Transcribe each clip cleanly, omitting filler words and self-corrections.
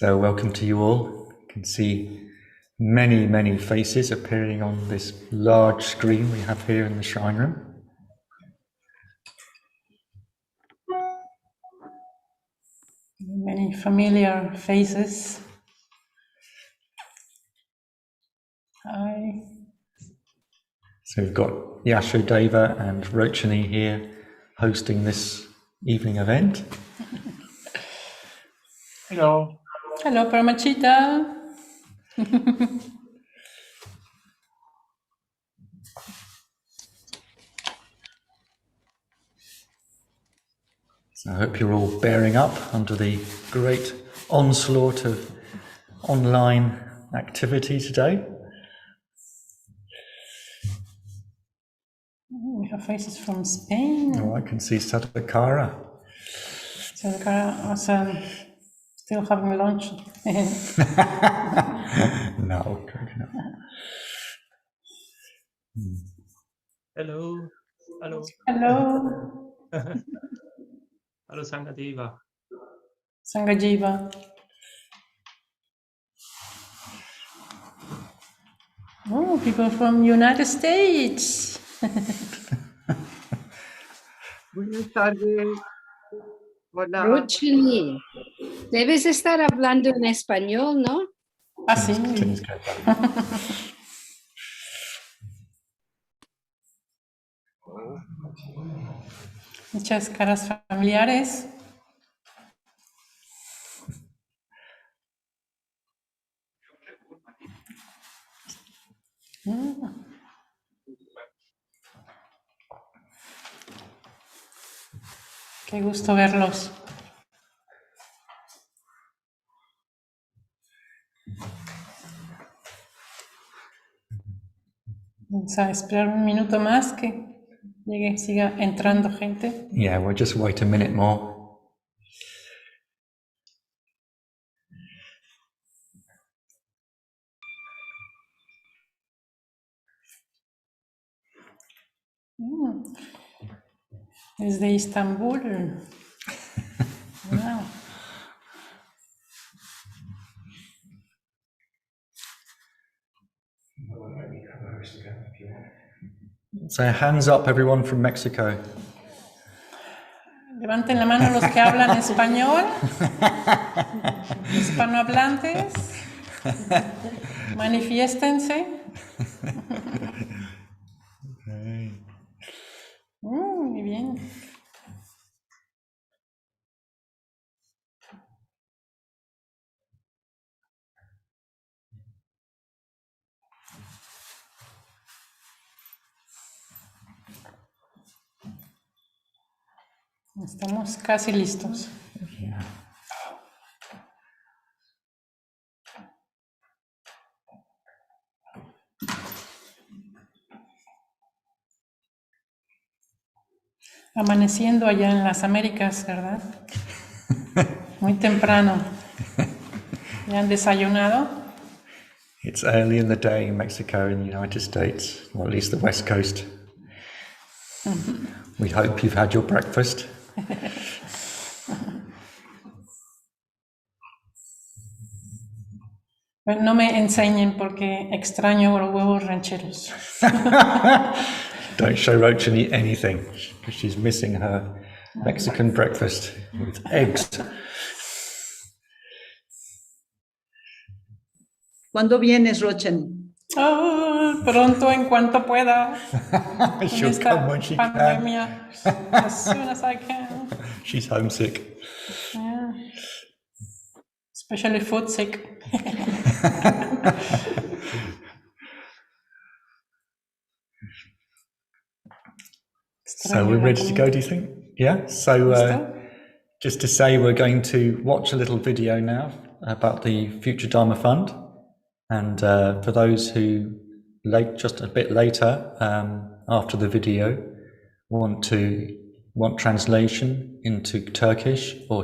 So welcome to you all. You can see many, many faces appearing on this large screen we have here in the shrine room. Many familiar faces. Hi. So we've got Yashodeva and Rochani here hosting this evening event. Hello. Hello, Paramachita. So I hope you're all bearing up under the great onslaught of online activity today. We have faces from Spain. Oh, I can see Sadhakara. Sadhakara also still having lunch. No. Hello. Hello. Hello. Hello, Sangadeva. Sangajiva. Oh, people from United States. Buenas tardes. Hola. Rochani, debes estar hablando en español, ¿no? Ah, sí. Muchas caras familiares. Qué gusto verlos. Vamos a esperar un minuto más que llegue, siga entrando gente. Yeah, we'll just wait a minute more. Desde Istambul. Wow. So hands up, everyone from Mexico. Levanten la mano los que hablan español, hispanohablantes, manifiéstense. Muy bien. Estamos casi listos. Amaneciendo allá en las Américas, ¿verdad? Muy temprano. ¿Ya han desayunado? It's early in the day in Mexico and the United States, or at least the West Coast. We hope you've had your breakfast. Pero no me enseñen porque extraño los huevos rancheros. Don't show Rochani anything, because she's missing her Mexican breakfast with eggs. ¿Cuándo vienes, Rochani? Oh, pronto, en cuanto pueda. She'll come when she pandemia, as soon as I can. She's homesick. Yeah. Especially food sick. So we're ready to go, do you think? Yeah? So just to say, we're going to watch a little video now about the Future Dharma Fund. And for those who, just a bit later, after the video, want translation into Turkish or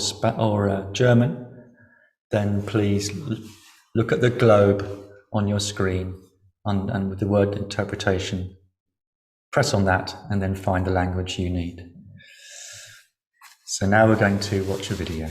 German, then please look at the globe on your screen and with the word interpretation. Press on that and then find the language you need. So now we're going to watch a video.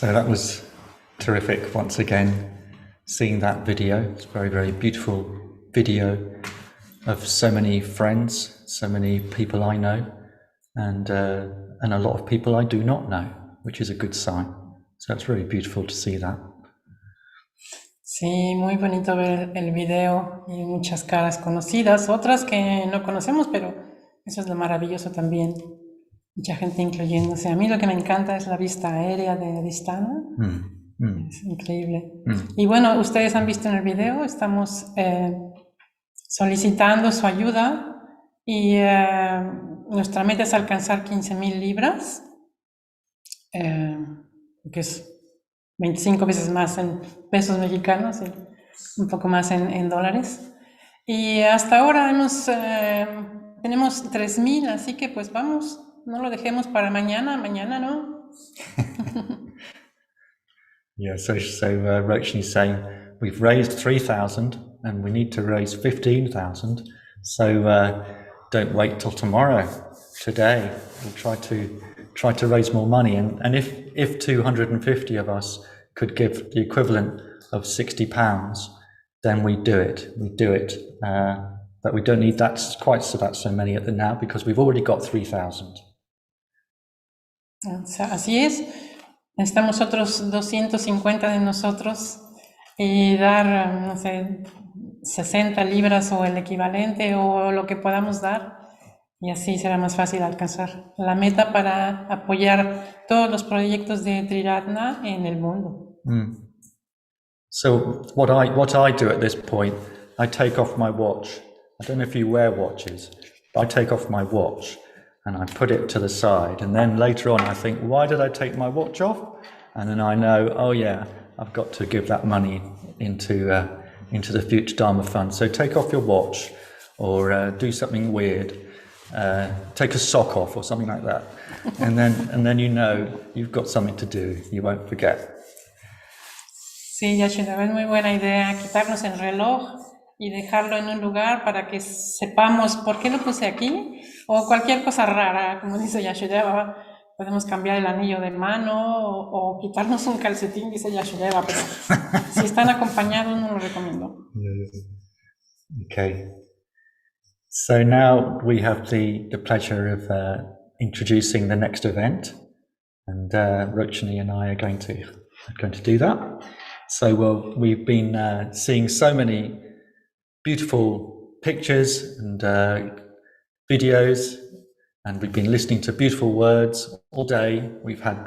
So that was terrific once again, seeing that video. It's a very, very beautiful video of so many friends, so many people I know, and a lot of people I do not know, which is a good sign. So it's really beautiful to see that. Sí, muy bonito ver el video y muchas caras conocidas, otras que no conocemos, pero eso es lo maravilloso también. Mucha gente incluyéndose. A mí lo que me encanta es la vista aérea de Adhisthana. Es increíble. Y bueno, ustedes han visto en el video, estamos solicitando su ayuda y nuestra meta es alcanzar 15.000 libras, que es 25 veces más en pesos mexicanos y un poco más en dólares. Y hasta ahora tenemos 3.000, así que pues vamos, no lo dejemos para mañana no. Yeah, so Rochani is saying we've raised 3,000 and we need to raise 15,000. So don't wait till tomorrow. Today we'll try to raise more money. And if 250 of us could give the equivalent of £60, then we do it. We do it. But we don't need that so many at the now because we've already got 3,000. Así es. Necesitamos otros 250 de nosotros y dar, no sé, 60 libras o el equivalente o lo que podamos dar, y así será más fácil alcanzar la meta para apoyar todos los proyectos de Triratna en el mundo. So what I do at this point, I take off my watch. I don't know if you wear watches, but I take off my watch and I put it to the side, and then later on I think, why did I take my watch off? And then I know, oh yeah, I've got to give that money into the Future Dharma Fund. So take off your watch, or do something weird, take a sock off or something like that, and then you know you've got something to do. You won't forget. Sí, Yashodeva, es muy buena idea quitarnos el reloj y dejarlo en un lugar para que sepamos por qué lo puse aquí, o cualquier cosa rara, como dice Yashodeva. Podemos cambiar el anillo de mano o quitarnos un calcetín, dice Yashodeva, pero si están acompañados no lo recomiendo. Okay. So now we have the pleasure of introducing the next event, and Rochani and I are going to do that. So we've been seeing so many beautiful pictures and videos, and we've been listening to beautiful words all day. We've had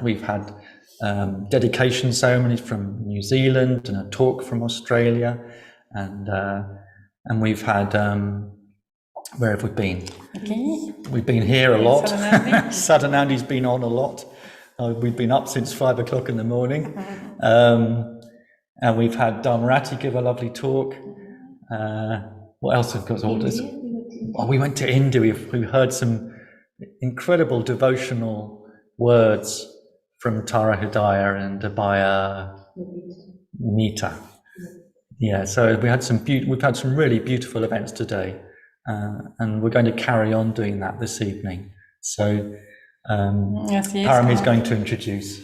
dedication ceremonies from New Zealand and a talk from Australia, and we've had where have we been? Okay. We've been here a lot. Sadanandi. Sadanandi's been on a lot. We've been up since 5 o'clock in the morning, and we've had Dharmarati give a lovely talk. What else have we got? We went to India. We heard some incredible devotional words from Tara Hidayah and Abhaya Nita. Yeah, so we've had some really beautiful events today, and we're going to carry on doing that this evening. So Parami is going to introduce.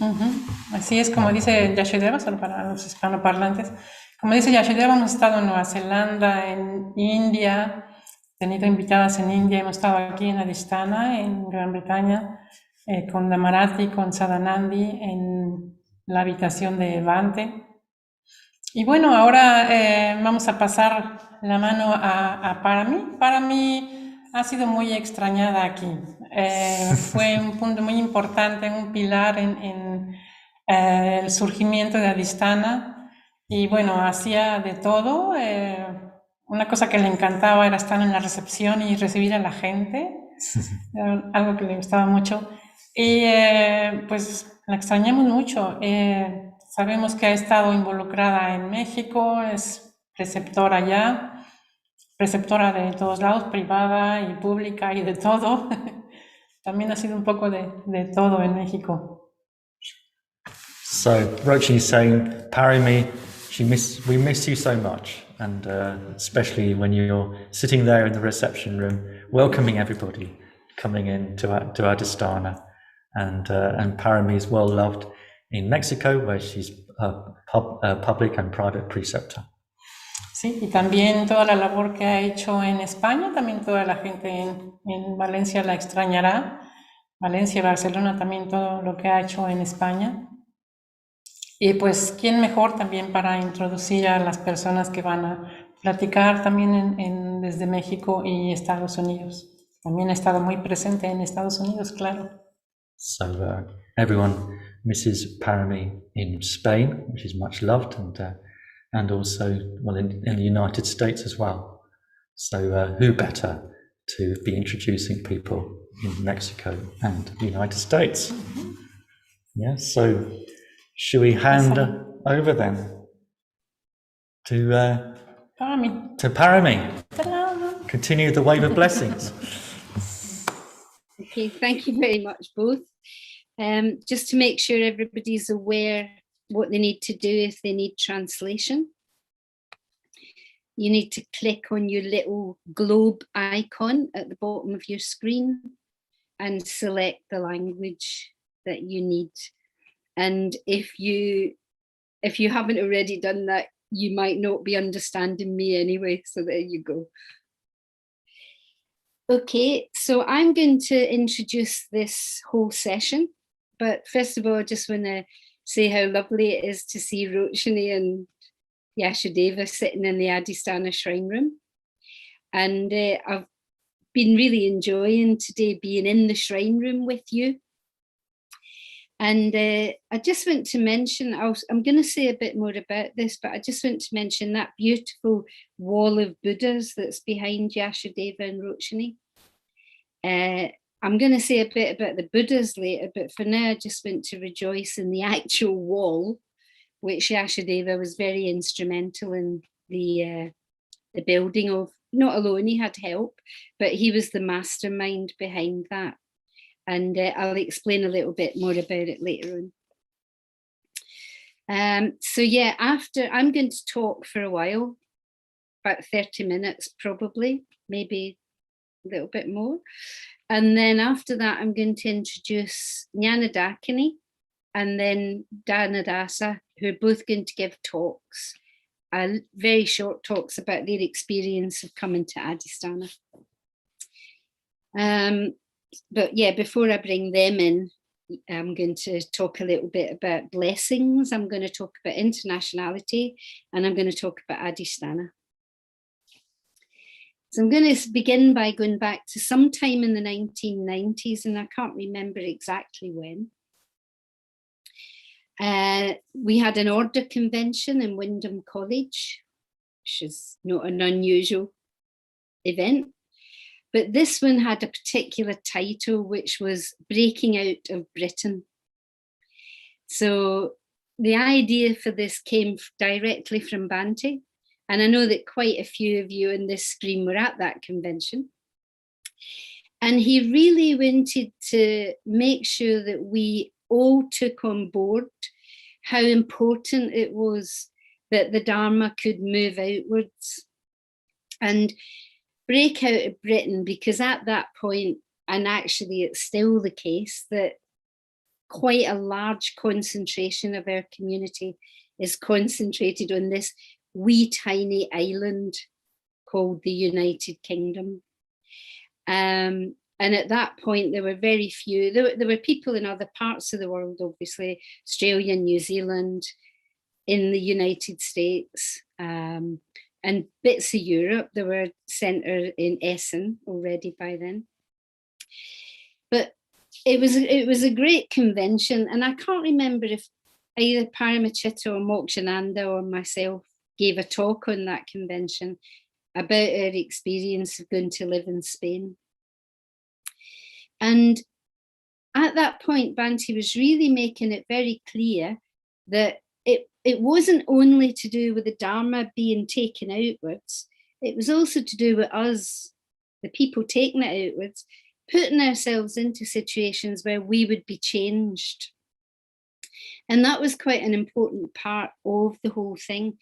Así es, como dice Yashodeva, solo para los hispanoparlantes. Como dice Yashodeva, hemos estado en Nueva Zelanda, en India, tenido invitadas en India, hemos estado aquí en Adhisthana, en Gran Bretaña, con Dhamarati, con Sadanandi, en la habitación de Bhante. Y bueno, ahora vamos a pasar la mano a Parami. Parami ha sido muy extrañada aquí. Fue un punto muy importante, un pilar en el surgimiento de Adhisthana. Y bueno, hacía de todo. Una cosa que le encantaba era estar en la recepción y recibir a la gente, algo que le gustaba mucho. Y pues la extrañamos mucho. Sabemos que ha estado involucrada en México, es preceptora allá, preceptora de todos lados, privada y pública y de todo. También ha sido un poco de todo en México. So Rochani is saying, Parami, we miss you so much, and especially when you're sitting there in the reception room, welcoming everybody coming in to Adhisthana, and Parami is well loved in Mexico, where she's a public and private preceptor. Sí, y también toda la labor que ha hecho en España, también toda la gente en Valencia la extrañará. Valencia, Barcelona, también todo lo que ha hecho en España. Y pues, ¿quién mejor también para introducir a las personas que van a platicar también desde México y Estados Unidos? También ha estado muy presente en Estados Unidos, claro. So everyone misses Parami in Spain, which is much loved, and also, well, in the United States as well. So who better to be introducing people in Mexico and the United States? Yeah, so should we hand over then to Parami. Parami? Continue the wave of blessings. Okay, thank you very much, both. Just to make sure everybody's aware what they need to do if they need translation. You need to click on your little globe icon at the bottom of your screen and select the language that you need. And if you haven't already done that, you might not be understanding me anyway, so there you go. Okay, so I'm going to introduce this whole session, but first of all, I just want to say how lovely it is to see Rochani and Yashodeva sitting in the Adhisthana shrine room. And I've been really enjoying today being in the shrine room with you. And I just want to mention, I'm going to say a bit more about this, but I just want to mention that beautiful wall of Buddhas that's behind Yashodeva and Rochani. I'm going to say a bit about the Buddhas later, but for now I just want to rejoice in the actual wall, which Yashodeva was very instrumental in the building of. Not alone, he had help, but he was the mastermind behind that. And I'll explain a little bit more about it later on. So yeah, after I'm going to talk for a while, about 30 minutes probably, maybe a little bit more. And then after that, I'm going to introduce Jana Dakini and then Danadasa, who are both going to give talks, very short talks about their experience of coming to Adhisthana. But yeah, before I bring them in, I'm going to talk a little bit about blessings. I'm going to talk about internationality, and I'm going to talk about Adhisthana. So I'm going to begin by going back to sometime in the 1990s, and I can't remember exactly when. We had an order convention in Wyndham College, which is not an unusual event. But this one had a particular title, which was Breaking Out of Britain. So the idea for this came directly from Bhante. And I know that quite a few of you in this screen were at that convention. And he really wanted to make sure that we all took on board how important it was that the Dharma could move outwards and break out of Britain, because at that point, and actually it's still the case, that quite a large concentration of our community is concentrated on this wee tiny island called the United Kingdom. And at that point, there were very few, there were people in other parts of the world, obviously, Australia, New Zealand, in the United States, and bits of Europe. There were centres in Essen already by then. But it was a great convention, and I can't remember if either Paramichitta or Mokshananda or myself gave a talk on that convention about our experience of going to live in Spain. And at that point, Bhante was really making it very clear that it wasn't only to do with the Dharma being taken outwards, it was also to do with us, the people taking it outwards, putting ourselves into situations where we would be changed. And that was quite an important part of the whole thing,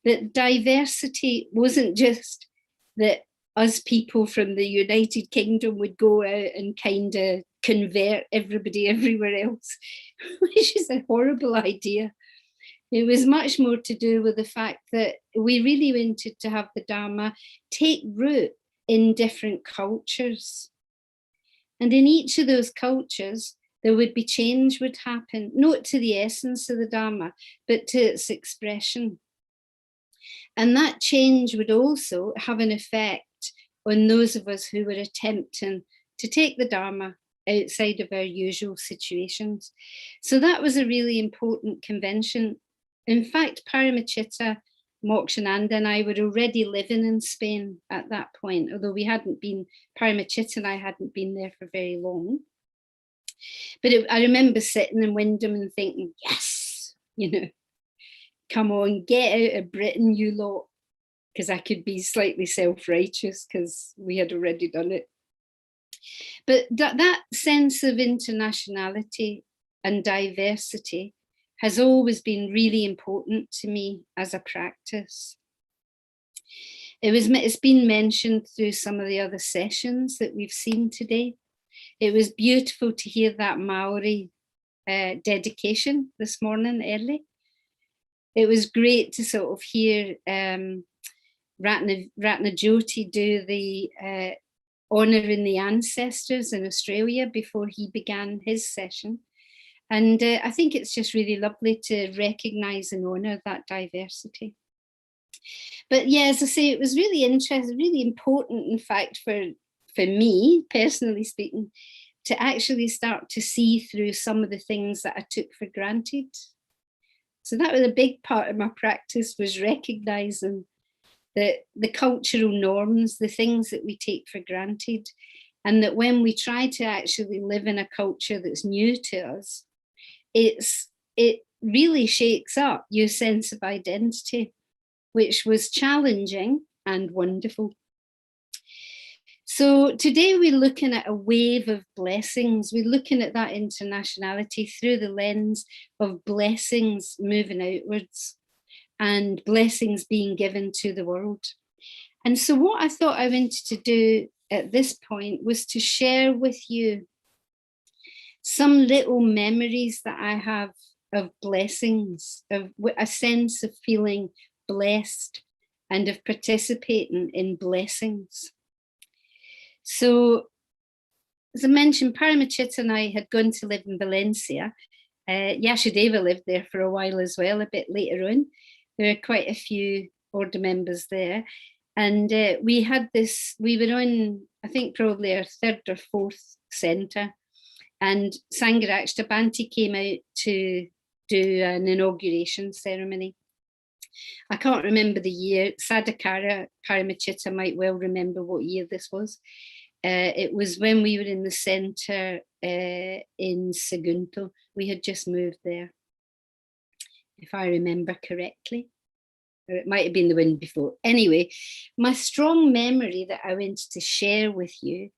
that diversity wasn't just that us people from the United Kingdom would go out and kind of convert everybody everywhere else, which is a horrible idea. It was much more to do with the fact that we really wanted to have the Dharma take root in different cultures. And in each of those cultures, there would be change would happen, not to the essence of the Dharma, but to its expression. And that change would also have an effect on those of us who were attempting to take the Dharma outside of our usual situations. So that was a really important convention. In fact, Paramichitta, Mokshananda and I were already living in Spain at that point, although we hadn't been, Paramichitta and I hadn't been there for very long. But I remember sitting in Wyndham and thinking, yes, you know, come on, get out of Britain, you lot, because I could be slightly self-righteous because we had already done it. But that sense of internationality and diversity has always been really important to me as a practice. It's been mentioned through some of the other sessions that we've seen today. It was beautiful to hear that Maori dedication this morning early. It was great to sort of hear Ratna Jyoti do the honouring the ancestors in Australia before he began his session. And I think it's just really lovely to recognise and honour that diversity. But yeah, as I say, it was really interesting, really important, in fact, for me, personally speaking, to actually start to see through some of the things that I took for granted. So that was a big part of my practice, was recognising that the cultural norms, the things that we take for granted, and that when we try to actually live in a culture that's new to us, it really shakes up your sense of identity, which was challenging and wonderful. So today we're looking at a wave of blessings. We're looking at that internationality through the lens of blessings moving outwards and blessings being given to the world. And so what I thought I wanted to do at this point was to share with you some little memories that I have of blessings, of a sense of feeling blessed and of participating in blessings. So, as I mentioned, Paramichitta and I had gone to live in Valencia. Yashodeva lived there for a while as well, a bit later on. There were quite a few order members there. And we were on, I think, probably our third or fourth centre. And Sangharakshita Bhante came out to do an inauguration ceremony. I can't remember the year. Sadhakara Paramichitta might well remember what year this was. It was when we were in the centre in Sagunto. We had just moved there, if I remember correctly. Or it might have been the one before. Anyway, my strong memory that I wanted to share with you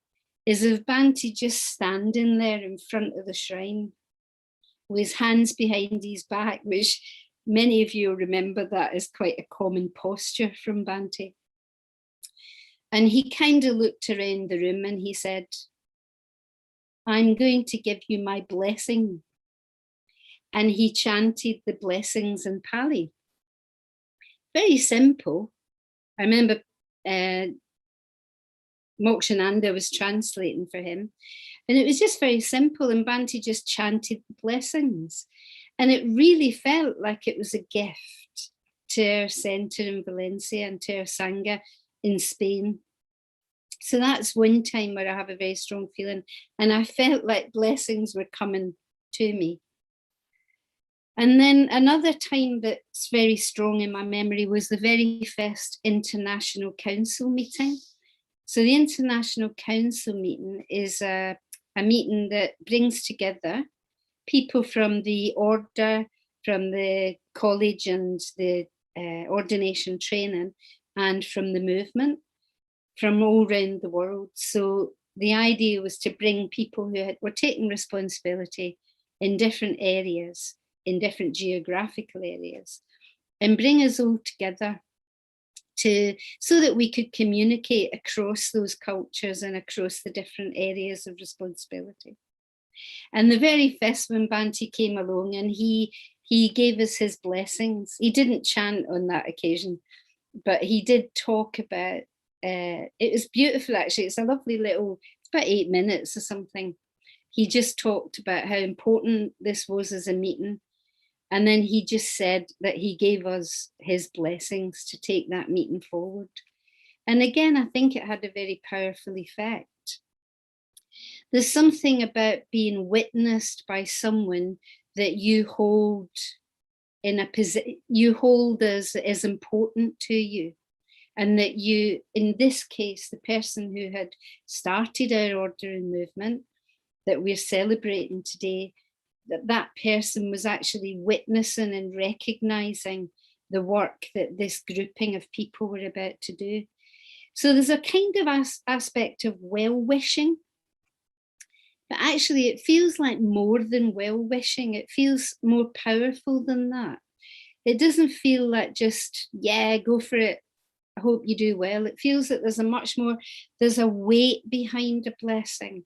is of Bhante just standing there in front of the shrine with his hands behind his back, which many of you remember that as quite a common posture from Bhante. And he kind of looked around the room and he said, I'm going to give you my blessing. And he chanted the blessings in Pali. Very simple. I remember Mokshananda was translating for him. And it was just very simple. And Bhante just chanted the blessings. And it really felt like it was a gift to our centre in Valencia and to our Sangha in Spain. So that's one time where I have a very strong feeling. And I felt like blessings were coming to me. And then another time that's very strong in my memory was the very first International Council meeting. So the International Council meeting is a meeting that brings together people from the order, from the college and the ordination training, and from the movement, from all around the world. So the idea was to bring people who were taking responsibility in different areas, in different geographical areas, and bring us all together so that we could communicate across those cultures and across the different areas of responsibility. And the very first when Bhante came along, and he gave us his blessings. He didn't chant on that occasion, but he did talk about, it was beautiful actually. It's a lovely little, it's about 8 minutes or something. He just talked about how important this was as a meeting. And then he just said that he gave us his blessings to take that meeting forward. And again, I think it had a very powerful effect. There's something about being witnessed by someone that you hold in a position, you hold as important to you. And that you, in this case, the person who had started our ordering movement that we're celebrating today, that person was actually witnessing and recognizing the work that this grouping of people were about to do. So there's a kind of aspect of well-wishing, but actually it feels like more than well-wishing. It feels more powerful than that. It doesn't feel like just, yeah, go for it, I hope you do well. It feels that there's a much more, there's a weight behind a blessing.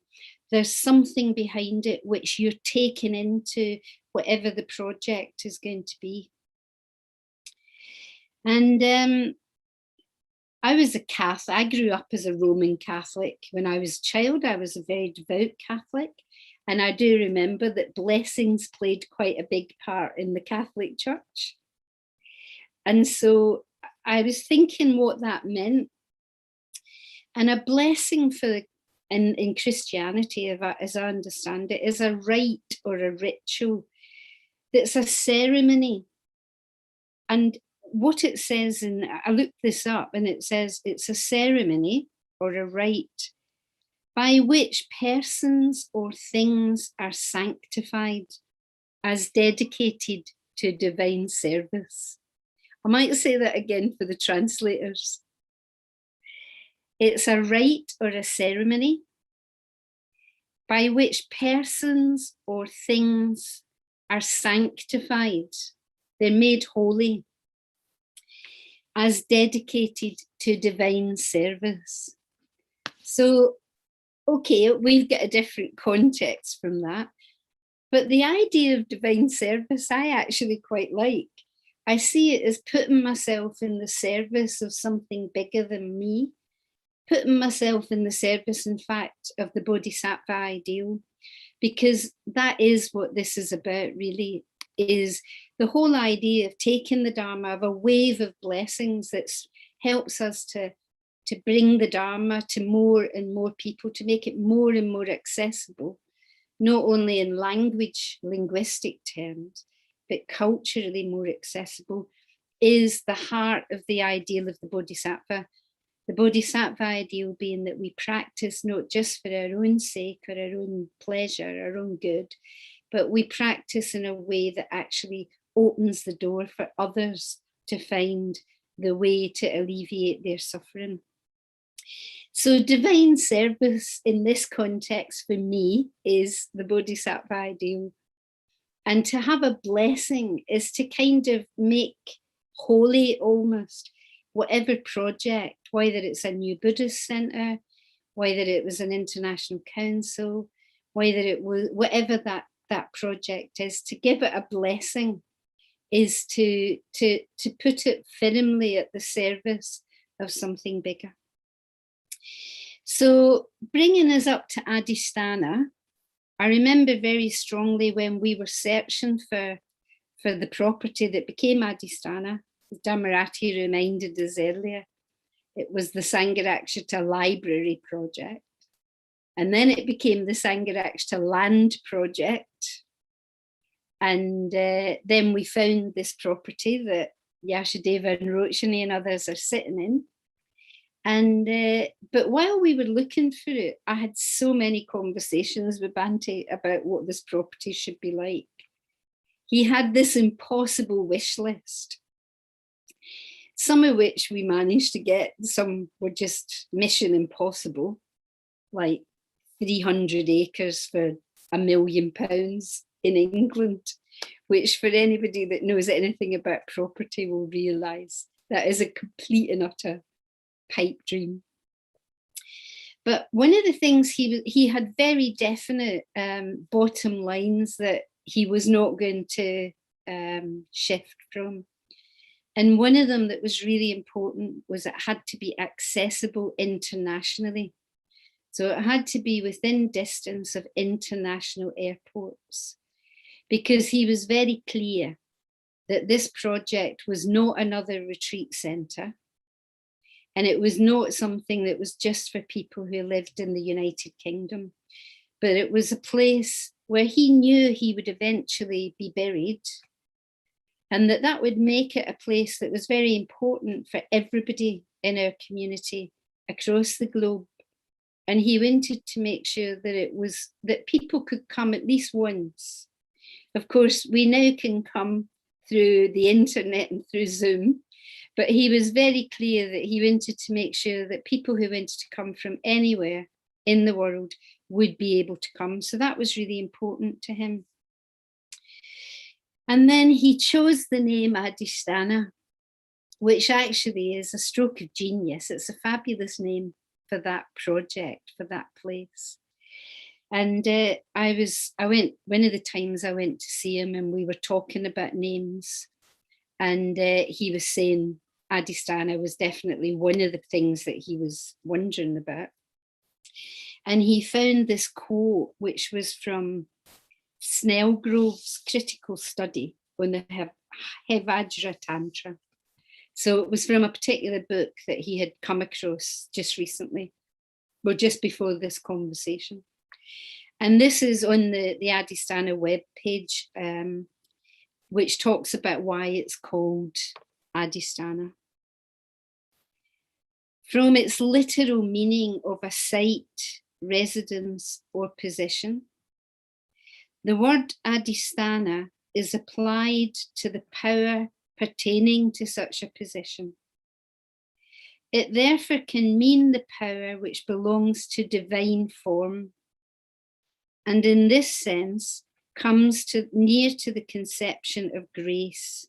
There's something behind it which you're taking into whatever the project is going to be. And I was a Catholic. I grew up as a Roman Catholic. When I was a child, I was a very devout Catholic. And I do remember that blessings played quite a big part in the Catholic Church. And so I was thinking what that meant. And a blessing for in Christianity, as I understand it, is a rite or a ritual that's a ceremony. And what it says, and I looked this up, and it says it's a ceremony or a rite by which persons or things are sanctified as dedicated to divine service. I might say that again for the translators. It's a rite or a ceremony by which persons or things are sanctified, they're made holy, as dedicated to divine service. So, okay, we've got a different context from that, but the idea of divine service I actually quite like. I see it as putting myself in the service of something bigger than me, putting myself in the service, in fact, of the Bodhisattva ideal, because that is what this is about, really, is the whole idea of taking the Dharma, of a wave of blessings that helps us to bring the Dharma to more and more people, to make it more and more accessible, not only in linguistic terms, but culturally more accessible, is the heart of the ideal of the Bodhisattva. The Bodhisattva ideal being that we practice not just for our own sake or our own pleasure, our own good, but we practice in a way that actually opens the door for others to find the way to alleviate their suffering. So divine service in this context for me is the Bodhisattva ideal. And to have a blessing is to kind of make holy almost whatever project, whether it's a new Buddhist center, whether it was an international council, whether it was whatever that project is, to give it a blessing is to put it firmly at the service of something bigger. So bringing us up to Adhisthana, I remember very strongly when we were searching for the property that became Adhisthana, as Dhammarati reminded us earlier, it was the Sangharakshita Library project. And then it became the Sangharakshita Land project. And then we found this property that Yashodeva and Rochani and others are sitting in. And but while we were looking for it, I had so many conversations with Bhante about what this property should be like. He had this impossible wish list, some of which we managed to get. Some were just mission impossible, like 300 acres for £1 million in England, which for anybody that knows anything about property will realise that is a complete and utter pipe dream. But one of the things he had very definite bottom lines that he was not going to shift from. And one of them that was really important was it had to be accessible internationally. So it had to be within distance of international airports, because he was very clear that this project was not another retreat centre, and it was not something that was just for people who lived in the United Kingdom, but it was a place where he knew he would eventually be buried, and that would make it a place that was very important for everybody in our community across the globe. And he wanted to make sure that people could come at least once. Of course, we now can come through the internet and through Zoom, but he was very clear that he wanted to make sure that people who wanted to come from anywhere in the world would be able to come. So that was really important to him. And then he chose the name Adhisthana, which actually is a stroke of genius. It's a fabulous name for that project, for that place. And one of the times I went to see him and we were talking about names, and he was saying Adhisthana was definitely one of the things that he was wondering about. And he found this quote, which was from Snellgrove's critical study on the Hevajra Tantra. So it was from a particular book that he had come across just recently, or just before this conversation. And this is on the Adhisthana webpage, which talks about why it's called Adhisthana. From its literal meaning of a site, residence, or position, the word Adhisthana is applied to the power pertaining to such a position. It therefore can mean the power which belongs to divine form, and in this sense comes near to the conception of grace.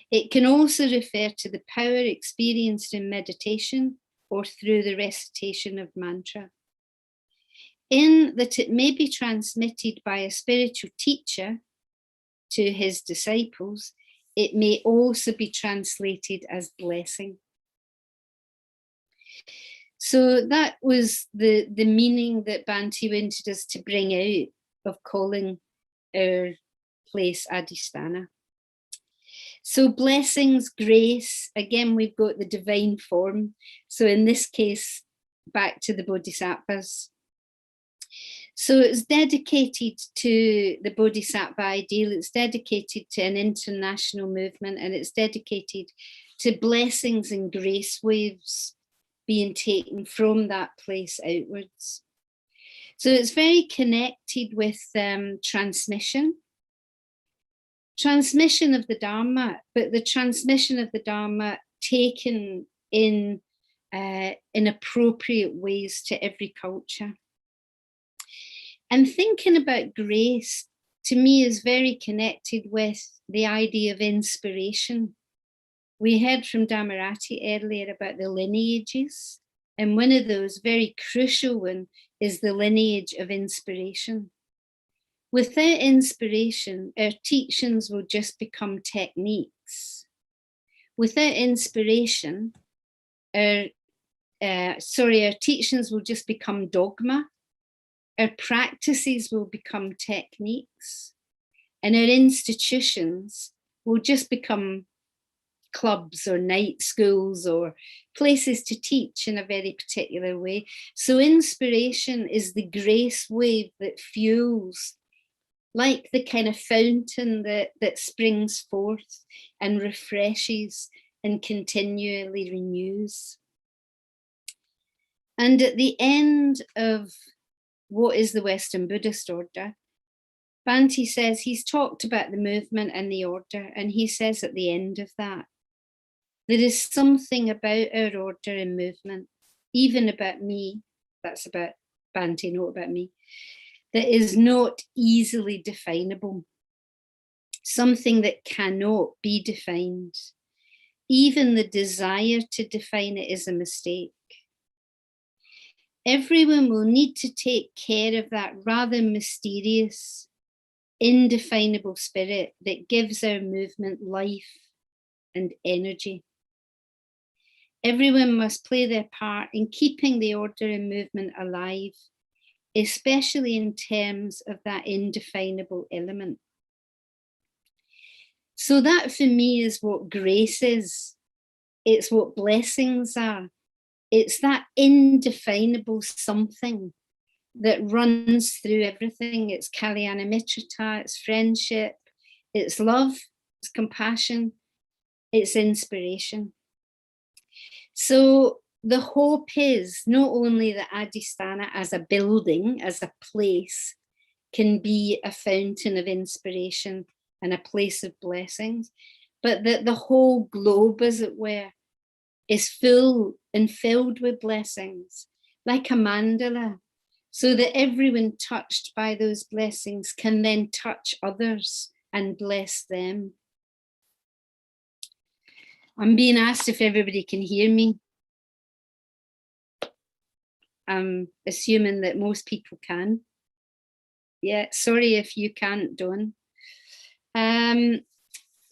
It can also refer to the power experienced in meditation or through the recitation of mantra, in that it may be transmitted by a spiritual teacher to his disciples. It may also be translated as blessing. So that was the meaning that Bhante wanted us to bring out of calling our place Adhisthana. So blessings, grace, again, we've got the divine form. So in this case, back to the Bodhisattvas. So it's dedicated to the Bodhisattva ideal, it's dedicated to an international movement, and it's dedicated to blessings and grace waves being taken from that place outwards. So it's very connected with transmission of the Dharma, but the transmission of the Dharma taken in appropriate ways to every culture. And thinking about grace, to me, is very connected with the idea of inspiration. We heard from Dhamarati earlier about the lineages, and one of those very crucial one is the lineage of inspiration. Without inspiration, our teachings will just become techniques. Without inspiration, our teachings will just become dogma. Our practices will become techniques, and our institutions will just become clubs or night schools or places to teach in a very particular way. So inspiration is the grace wave that fuels, like the kind of fountain that springs forth and refreshes and continually renews. And at the end of what is the Western Buddhist order, Bhante says he's talked about the movement and the order, and he says at the end of that, there is something about our order and movement, even about me, that's about Bhante, not about me, that is not easily definable, something that cannot be defined. Even the desire to define it is a mistake. everyone will need to take care of that rather mysterious, indefinable spirit that gives our movement life and energy. Everyone must play their part in keeping the order and movement alive, especially in terms of that indefinable element. So that for me is what grace is. It's what blessings are. It's that indefinable something that runs through everything. It's Kalyana Mitrata, it's friendship, it's love, it's compassion, it's inspiration. So the hope is not only that Adhisthana as a building, as a place, can be a fountain of inspiration and a place of blessings, but that the whole globe, as it were, is full and filled with blessings, like a mandala, so that everyone touched by those blessings can then touch others and bless them. I'm being asked if everybody can hear me. I'm assuming that most people can. Yeah, sorry if you can't, Dawn.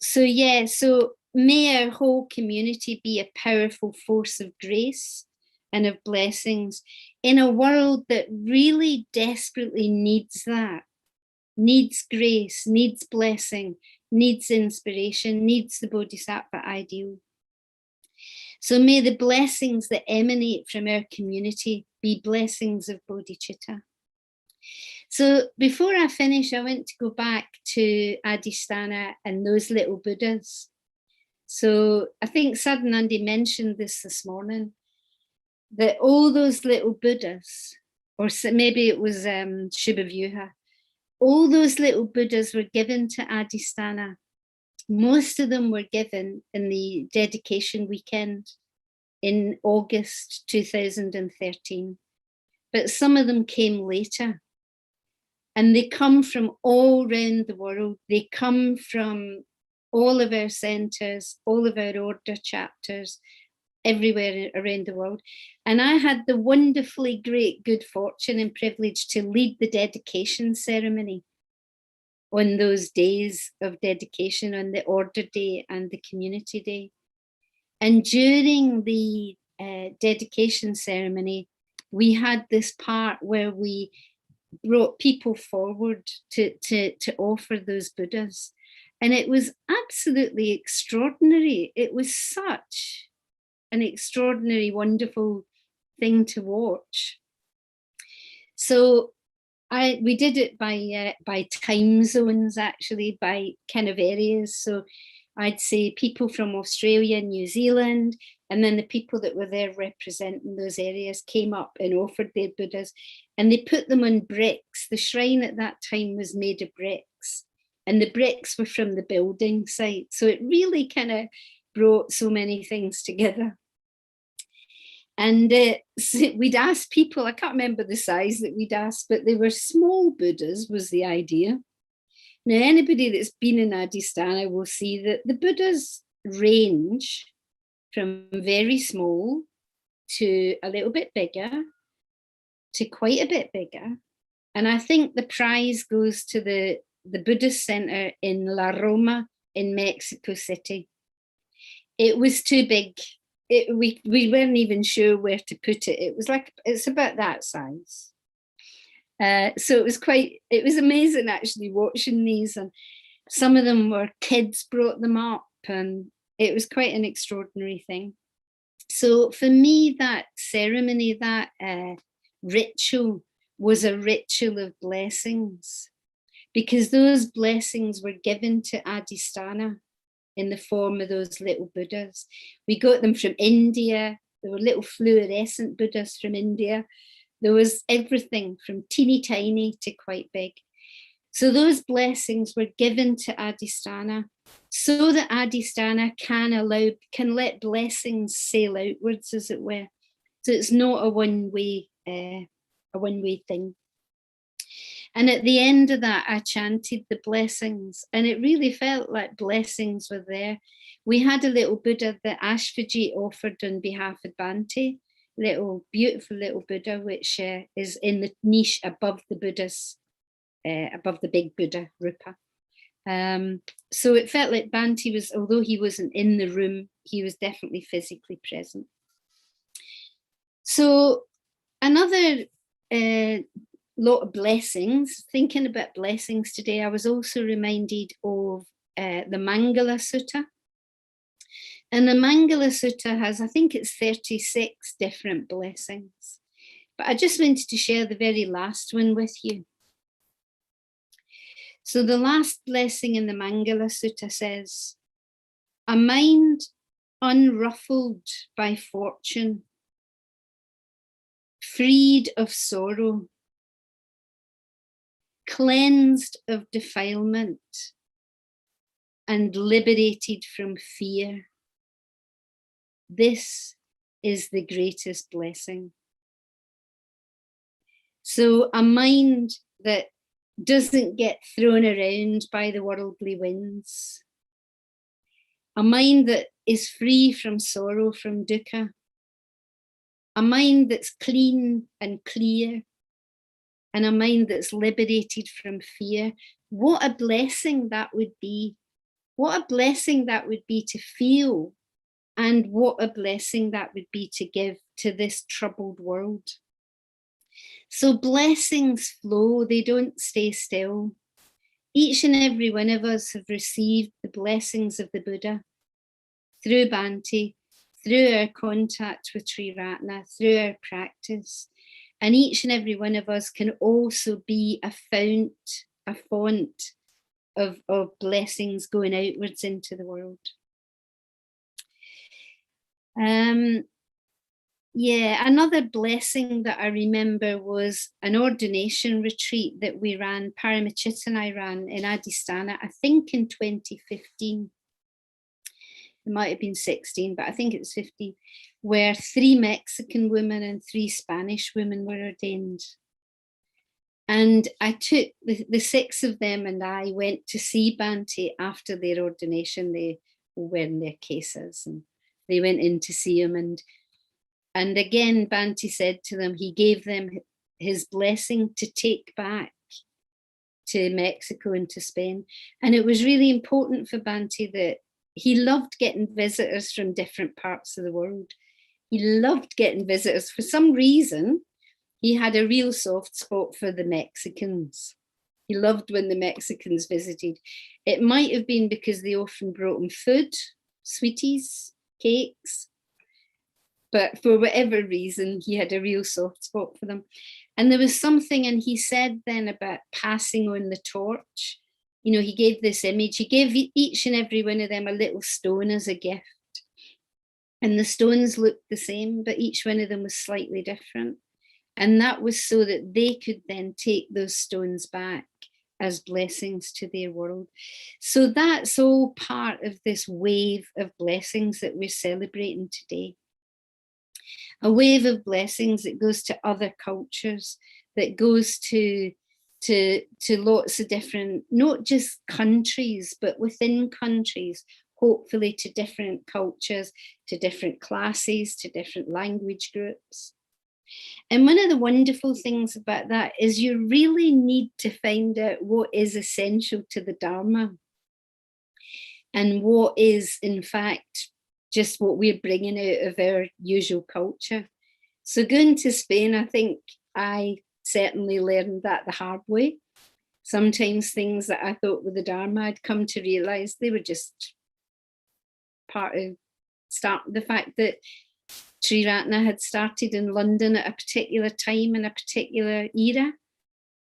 So may our whole community be a powerful force of grace and of blessings in a world that really desperately needs that, needs grace, needs blessing, needs inspiration, needs the Bodhisattva ideal. So may the blessings that emanate from our community be blessings of bodhicitta. So before I finish, I want to go back to Adhisthana and those little Buddhas. So I think Sadhanandi mentioned this morning, that all those little Buddhas, or maybe it was Shubhavyuha, all those little Buddhas were given to Adhisthana. Most of them were given in the dedication weekend in August 2013, but some of them came later. And they come from all around the world. They come from all of our centres, all of our order chapters, everywhere around the world. And I had the wonderfully great good fortune and privilege to lead the dedication ceremony on those days of dedication, on the order day and the community day. And during the dedication ceremony, we had this part where we brought people forward to offer those Buddhas. And it was absolutely extraordinary. It was such an extraordinary, wonderful thing to watch. So we did it by time zones, actually, by kind of areas. So I'd say people from Australia, New Zealand, and then the people that were there representing those areas came up and offered their Buddhas, and they put them on bricks. The shrine at that time was made of bricks, and the bricks were from the building site. So it really kind of brought so many things together. And we'd ask people, I can't remember the size that we'd ask, but they were small Buddhas was the idea. Now, anybody that's been in Adhisthana will see that the Buddhas range from very small to a little bit bigger to quite a bit bigger. And I think the prize goes to the Buddhist Center in La Roma in Mexico City. It was too big. We weren't even sure where to put it. It's about that size. So it was amazing actually watching these, and some of them were kids brought them up, and it was quite an extraordinary thing. So for me, that ceremony, that ritual was a ritual of blessings, because those blessings were given to Adhisthana in the form of those little Buddhas. We got them from India. There were little fluorescent Buddhas from India. There was everything from teeny tiny to quite big. So those blessings were given to Adhisthana so that Adhisthana can let blessings sail outwards, as it were. So it's not a one-way thing. And at the end of that, I chanted the blessings, and it really felt like blessings were there. We had a little Buddha that Ashvaji offered on behalf of Bhante, beautiful little Buddha, which is in the niche above the Buddha's, above the big Buddha Rupa. So it felt like Bhante was, although he wasn't in the room, he was definitely physically present. So another lot of blessings, thinking about blessings today, I was also reminded of the Mangala Sutta. And the Mangala Sutta has, I think it's 36 different blessings. But I just wanted to share the very last one with you. So the last blessing in the Mangala Sutta says, a mind unruffled by fortune, freed of sorrow, cleansed of defilement, and liberated from fear. This is the greatest blessing. So a mind that doesn't get thrown around by the worldly winds. A mind that is free from sorrow, from dukkha. A mind that's clean and clear. And a mind that's liberated from fear. What a blessing that would be. What a blessing that would be to feel. And what a blessing that would be to give to this troubled world. So blessings flow, they don't stay still. Each and every one of us have received the blessings of the Buddha through Bhante, through our contact with Triratna, through our practice. And each and every one of us can also be a font of blessings going outwards into the world. Yeah, another blessing that I remember was an ordination retreat that we ran, Parami and I ran in Adhisthana, I think in 2015. It might have been 16, but I think it was 15, where 3 Mexican women and 3 Spanish women were ordained. And I took the 6 of them and I went to see Bhante after their ordination. They were wearing their cases and they went in to see him. And again, Bhante said to them, he gave them his blessing to take back to Mexico and to Spain. And it was really important for Bhante that he loved getting visitors from different parts of the world. He loved getting visitors. For some reason, he had a real soft spot for the Mexicans. He loved when the Mexicans visited. It might have been because they often brought him food, sweeties, cakes. But for whatever reason, he had a real soft spot for them. And there was something, and he said then about passing on the torch. You know, he gave this image. He gave each and every one of them a little stone as a gift. And the stones looked the same, but each one of them was slightly different. And that was so that they could then take those stones back as blessings to their world. So that's all part of this wave of blessings that we're celebrating today. A wave of blessings that goes to other cultures, that goes to lots of different, not just countries, but within countries, hopefully to different cultures, to different classes, to different language groups. And one of the wonderful things about that is you really need to find out what is essential to the Dharma and what is, in fact, just what we're bringing out of our usual culture. So going to Spain, I think I certainly learned that the hard way. Sometimes things that I thought were the Dharma, I'd come to realize they were just part of the fact that Triratna had started in London at a particular time in a particular era,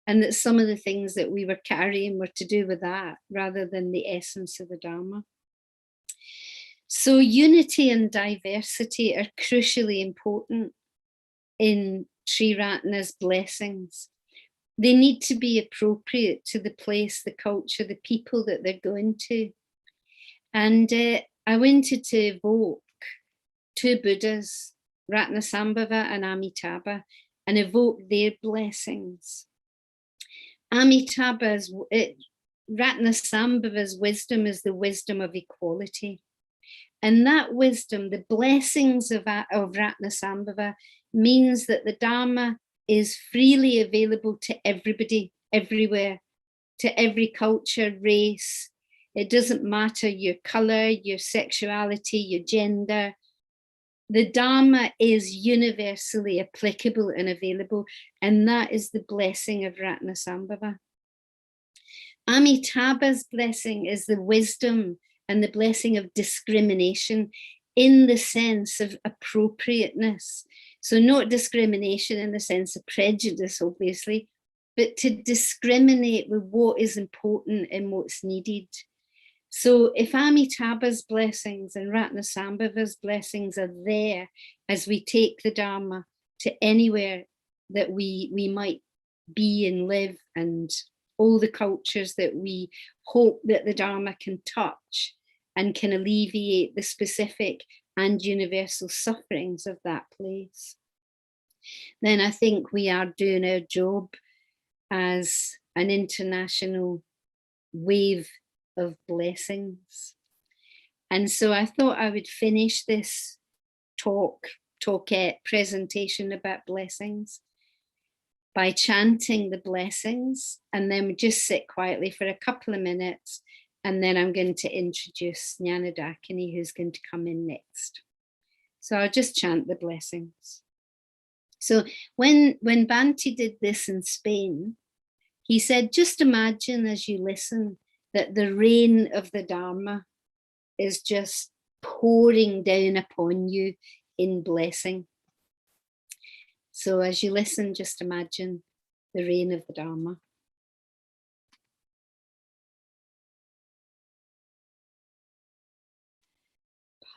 and that some of the things that we were carrying were to do with that rather than the essence of the Dharma. So unity and diversity are crucially important in Triratna's blessings. They need to be appropriate to the place, the culture, the people that they're going to. And I wanted to evoke 2 Buddhas, Ratnasambhava and Amitabha, and evoke their blessings. Ratnasambhava's wisdom is the wisdom of equality. And that wisdom, the blessings of Ratnasambhava, means that the Dharma is freely available to everybody, everywhere, to every culture, race. It doesn't matter your color, your sexuality, your gender. The Dharma is universally applicable and available, and that is the blessing of Ratnasambhava. Amitabha's blessing is the wisdom and the blessing of discrimination in the sense of appropriateness. So not discrimination in the sense of prejudice, obviously, but to discriminate with what is important and what's needed. So if Amitabha's blessings and Ratnasambhava's blessings are there as we take the Dharma to anywhere that we might be and live, and all the cultures that we hope that the Dharma can touch and can alleviate the specific and universal sufferings of that place, then I think we are doing our job as an international wave of blessings. And so I thought I would finish this talkette presentation about blessings by chanting the blessings, and then we just sit quietly for a couple of minutes, and then I'm going to introduce Jana Dakini, who's going to come in next. So I'll just chant the blessings. So when Bhante did this in Spain, he said, just imagine as you listen that the rain of the Dharma is just pouring down upon you in blessing. So as you listen, just imagine the rain of the Dharma.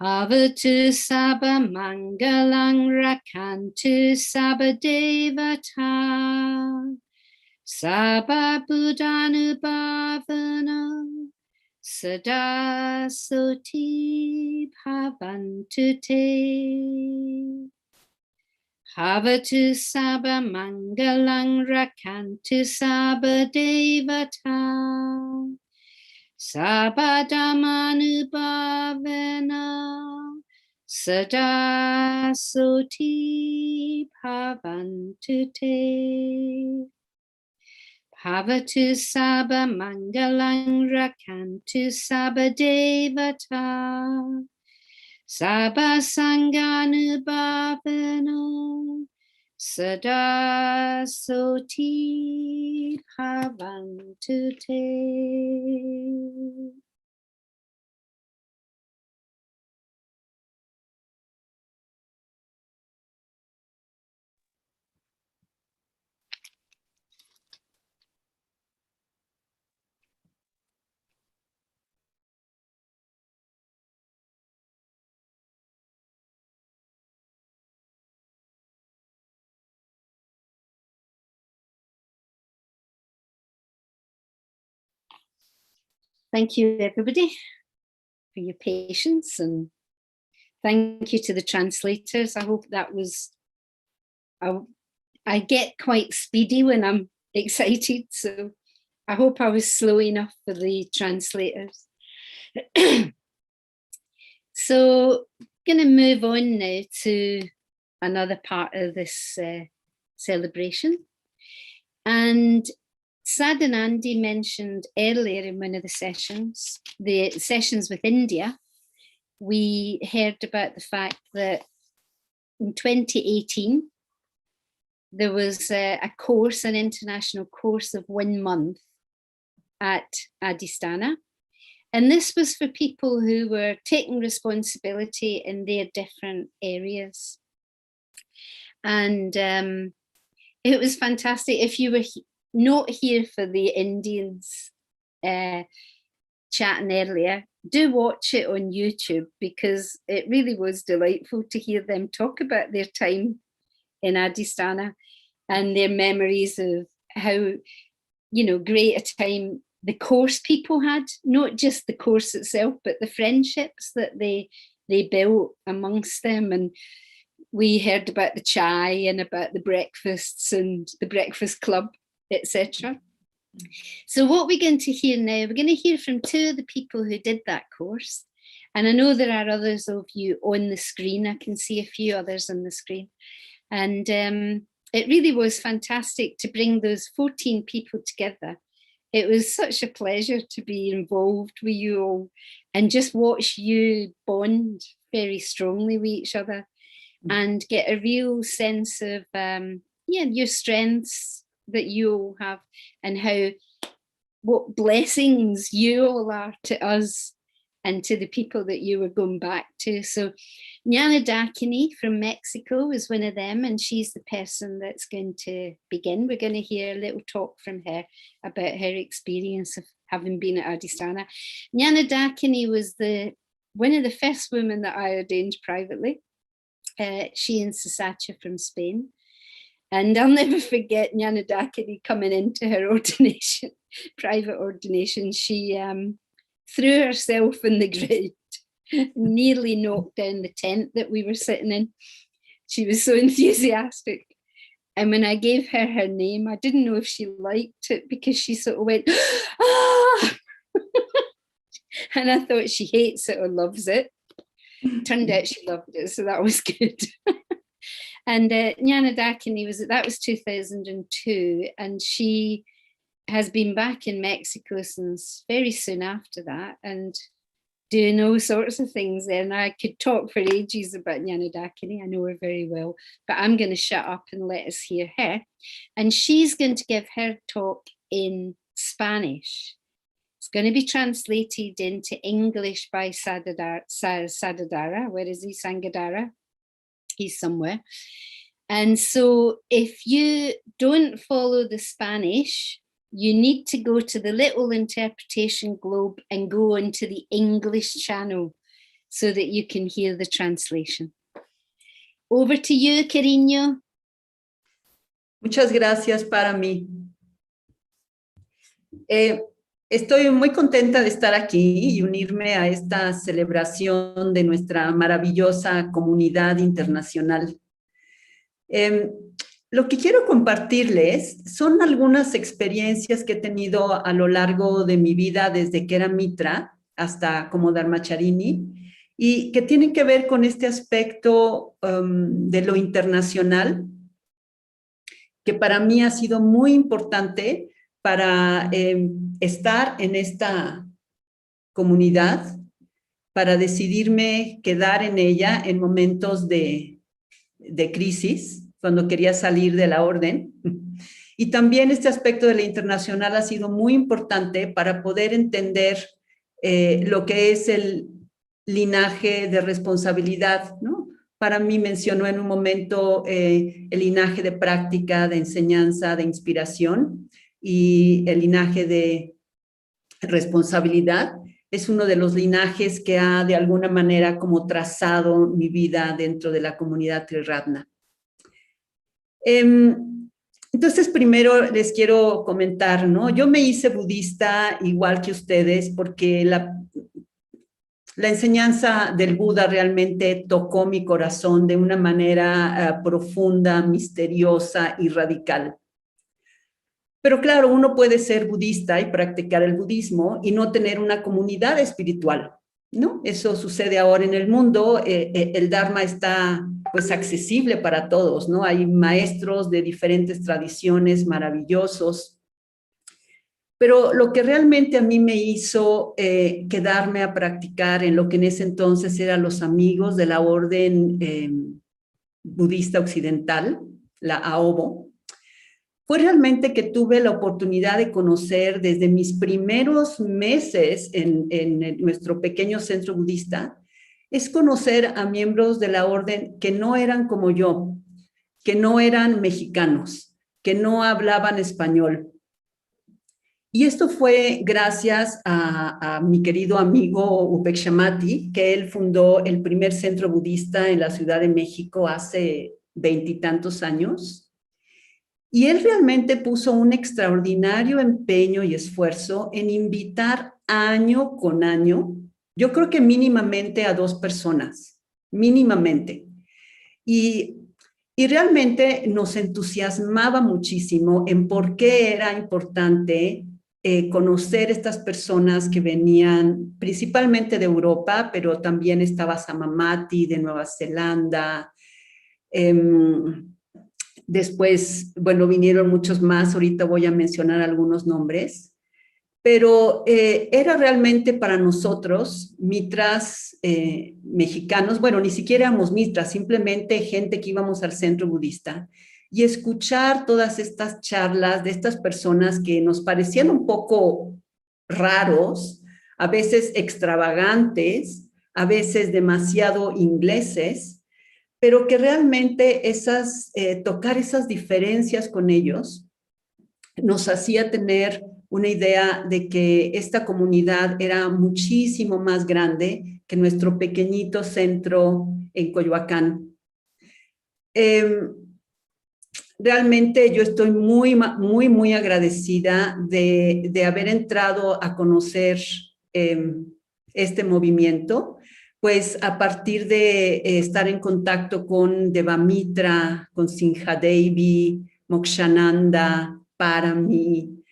Bhavatu sabha mangalang rakantu sabha devata sabha buddhanubhavana sada soti bhavantu te. Bhavatu sabha mangalang rakantu sabha devata sabha dhammanubhavana sada soti bhavantu te. Bhavatu sabha mangalang rakantu sabha devata sabha sanganubhavana sada soti bhavantu te. Thank you, everybody, for your patience, and thank you to the translators. I hope that was, I get quite speedy when I'm excited, so I hope I was slow enough for the translators. So I'm going to move on now to another part of this celebration. And Sadhanandi mentioned earlier in one of the sessions with India, we heard about the fact that in 2018, there was a course, an international course of 1 month at Adhisthana. And this was for people who were taking responsibility in their different areas. And it was fantastic. If you were not here for the Indians chatting earlier, do watch it on YouTube, because it really was delightful to hear them talk about their time in Adhisthana and their memories of how, great a time the course people had, not just the course itself, but the friendships that they built amongst them. And we heard about the chai and about the breakfasts and the breakfast club, etc. So what we're going to hear now, we're going to hear from 2 of the people who did that course, And I know there are others of you on the screen. I can see a few others on the screen. And it really was fantastic to bring those 14 people together. It was such a pleasure to be involved with you all and just watch you bond very strongly with each other and get a real sense of your strengths that you all have and what blessings you all are to us and to the people that you were going back to. So Jana Dakini from Mexico is one of them, and she's the person that's going to begin. We're going to hear a little talk from her about her experience of having been at Adhisthana. Jana Dakini was one of the first women that I ordained privately. She and Sasacha from Spain. And I'll never forget Jana Dakini coming into her ordination, private ordination. She threw herself in the ground, nearly knocked down the tent that we were sitting in. She was so enthusiastic. And when I gave her her name, I didn't know if she liked it because she sort of went, ah! And I thought she hates it or loves it. Turned out she loved it, so that was good. And Jana Dakini that was 2002, and she has been back in Mexico since very soon after that and doing all sorts of things there. And I could talk for ages about Jana Dakini. I know her very well, but I'm going to shut up and let us hear her. And she's going to give her talk in Spanish. It's going to be translated into English by Sadadara. Where is he? Sangadara. He's somewhere. And so if you don't follow the Spanish, you need to go to the little interpretation globe and go into the English channel so that you can hear the translation. Over to you, cariño. Muchas gracias, Parami. Estoy muy contenta de estar aquí y unirme a esta celebración de nuestra maravillosa comunidad internacional. Lo que quiero compartirles son algunas experiencias que he tenido a lo largo de mi vida desde que era mitra hasta como dharmacharini y que tienen que ver con este aspecto de lo internacional que para mí ha sido muy importante para estar en esta comunidad, para decidirme quedar en ella en momentos de crisis, cuando quería salir de la orden. Y también este aspecto de la internacional ha sido muy importante para poder entender lo que es el linaje de responsabilidad, ¿no? Para mí mencionó en un momento el linaje de práctica, de enseñanza, de inspiración, y el linaje de responsabilidad es uno de los linajes que ha de alguna manera como trazado mi vida dentro de la comunidad Triratna. Entonces primero les quiero comentar, ¿no? Yo me hice budista igual que ustedes porque la enseñanza del Buda realmente tocó mi corazón de una manera profunda, misteriosa y radical. Pero claro, uno puede ser budista y practicar el budismo y no tener una comunidad espiritual, ¿no? Eso sucede ahora en el mundo. El Dharma está pues accesible para todos, ¿no? Hay maestros de diferentes tradiciones maravillosos. Pero lo que realmente a mí me hizo quedarme a practicar en lo que en ese entonces eran los amigos de la orden budista occidental, la AOBO, fue realmente que tuve la oportunidad de conocer desde mis primeros meses en nuestro pequeño centro budista, es conocer a miembros de la orden que no eran como yo, que no eran mexicanos, que no hablaban español. Y esto fue gracias a mi querido amigo Upekshamati, que él fundó el primer centro budista en la Ciudad de México hace 20 y tantos años. Y él realmente puso un extraordinario empeño y esfuerzo en invitar año con año, yo creo que mínimamente a 2 personas, mínimamente. Y realmente nos entusiasmaba muchísimo en por qué era importante conocer estas personas que venían principalmente de Europa, pero también estaba Samamati de Nueva Zelanda. Después, bueno, vinieron muchos más, ahorita voy a mencionar algunos nombres, pero era realmente para nosotros, mitras mexicanos, bueno, ni siquiera éramos mitras, simplemente gente que íbamos al centro budista, y escuchar todas estas charlas de estas personas que nos parecían un poco raros, a veces extravagantes, a veces demasiado ingleses, pero que realmente tocar esas diferencias con ellos nos hacía tener una idea de que esta comunidad era muchísimo más grande que nuestro pequeñito centro en Coyoacán. Realmente yo estoy muy agradecida de haber entrado a conocer este movimiento, pues a partir de estar en contacto con Devamitra, con Sinhadevi, Mokshananda, Parami,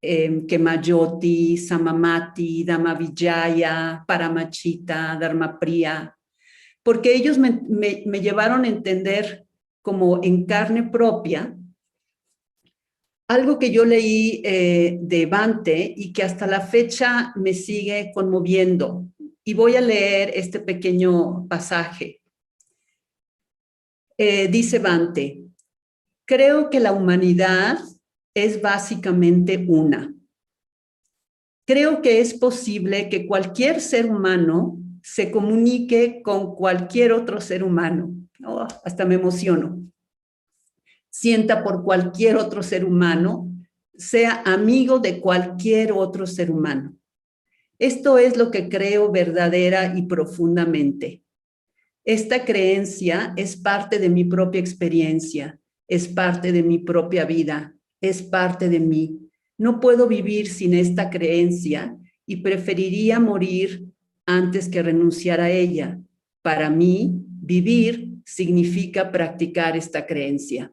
Kemayoti, Samamati, Dhamavijaya, Paramachita, Dharmapriya, porque ellos me llevaron a entender como en carne propia algo que yo leí de Bhante y que hasta la fecha me sigue conmoviendo. Y voy a leer este pequeño pasaje. Dice Bhante: creo que la humanidad es básicamente una. Creo que es posible que cualquier ser humano se comunique con cualquier otro ser humano. Oh, hasta me emociono. Sienta por cualquier otro ser humano, sea amigo de cualquier otro ser humano. Esto es lo que creo verdadera y profundamente. Esta creencia es parte de mi propia experiencia, es parte de mi propia vida, es parte de mí. No puedo vivir sin esta creencia y preferiría morir antes que renunciar a ella. Para mí, vivir significa practicar esta creencia.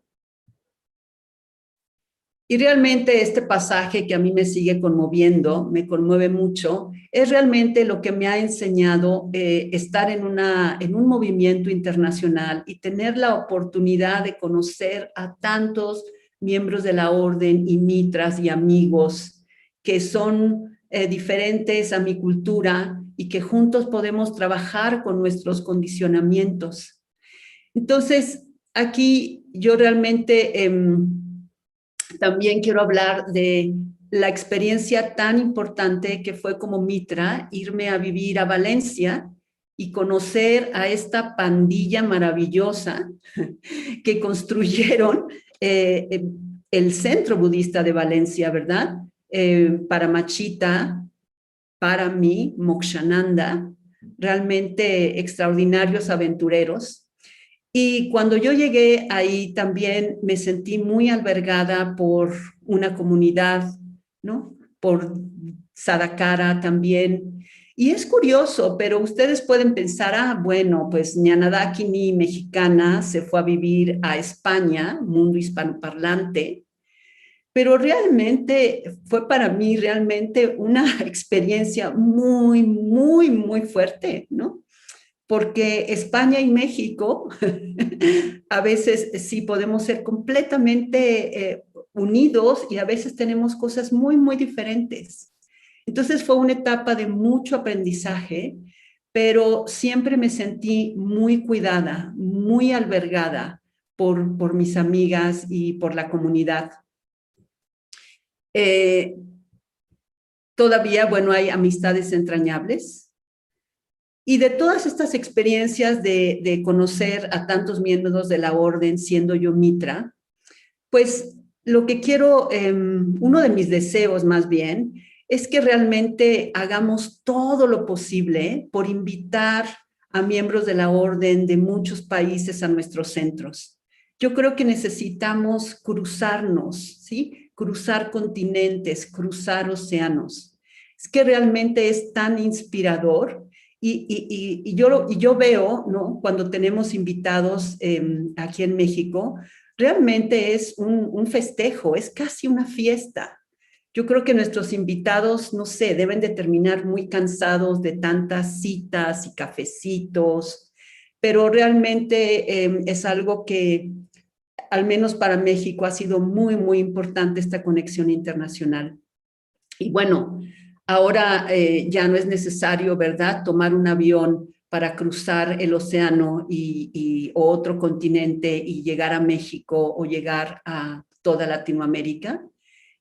Y realmente este pasaje que a mí me sigue conmoviendo, me conmueve mucho, es realmente lo que me ha enseñado estar en un movimiento internacional y tener la oportunidad de conocer a tantos miembros de la orden y mitras y amigos que son diferentes a mi cultura y que juntos podemos trabajar con nuestros condicionamientos. Entonces, aquí yo realmente también quiero hablar de la experiencia tan importante que fue como mitra, irme a vivir a Valencia y conocer a esta pandilla maravillosa que construyeron el centro budista de Valencia, ¿verdad? Paramachita, Parami, Mokshananda, realmente extraordinarios aventureros. Y cuando yo llegué ahí también me sentí muy albergada por una comunidad, ¿no? Por Sadhakara también. Y es curioso, pero ustedes pueden pensar, bueno, pues Jnanadakini, mexicana, se fue a vivir a España, mundo hispanoparlante, pero realmente fue para mí realmente una experiencia muy fuerte, ¿no? Porque España y México a veces sí podemos ser completamente unidos y a veces tenemos cosas muy diferentes. Entonces fue una etapa de mucho aprendizaje, pero siempre me sentí muy cuidada, muy albergada por mis amigas y por la comunidad. Todavía, bueno, hay amistades entrañables. Y de todas estas experiencias de conocer a tantos miembros de la orden, siendo yo mitra, pues lo que quiero, uno de mis deseos más bien, es que realmente hagamos todo lo posible por invitar a miembros de la orden de muchos países a nuestros centros. Yo creo que necesitamos cruzarnos, ¿sí? Cruzar continentes, cruzar océanos. Es que realmente es tan inspirador. Y yo veo, ¿no? Cuando tenemos invitados aquí en México, realmente es un festejo, es casi una fiesta. Yo creo que nuestros invitados, no sé, deben de terminar muy cansados de tantas citas y cafecitos, pero realmente es algo que, al menos para México, ha sido muy, muy importante esta conexión internacional. Y bueno, ahora ya no es necesario, ¿verdad?, tomar un avión para cruzar el océano o otro continente y llegar a México o llegar a toda Latinoamérica.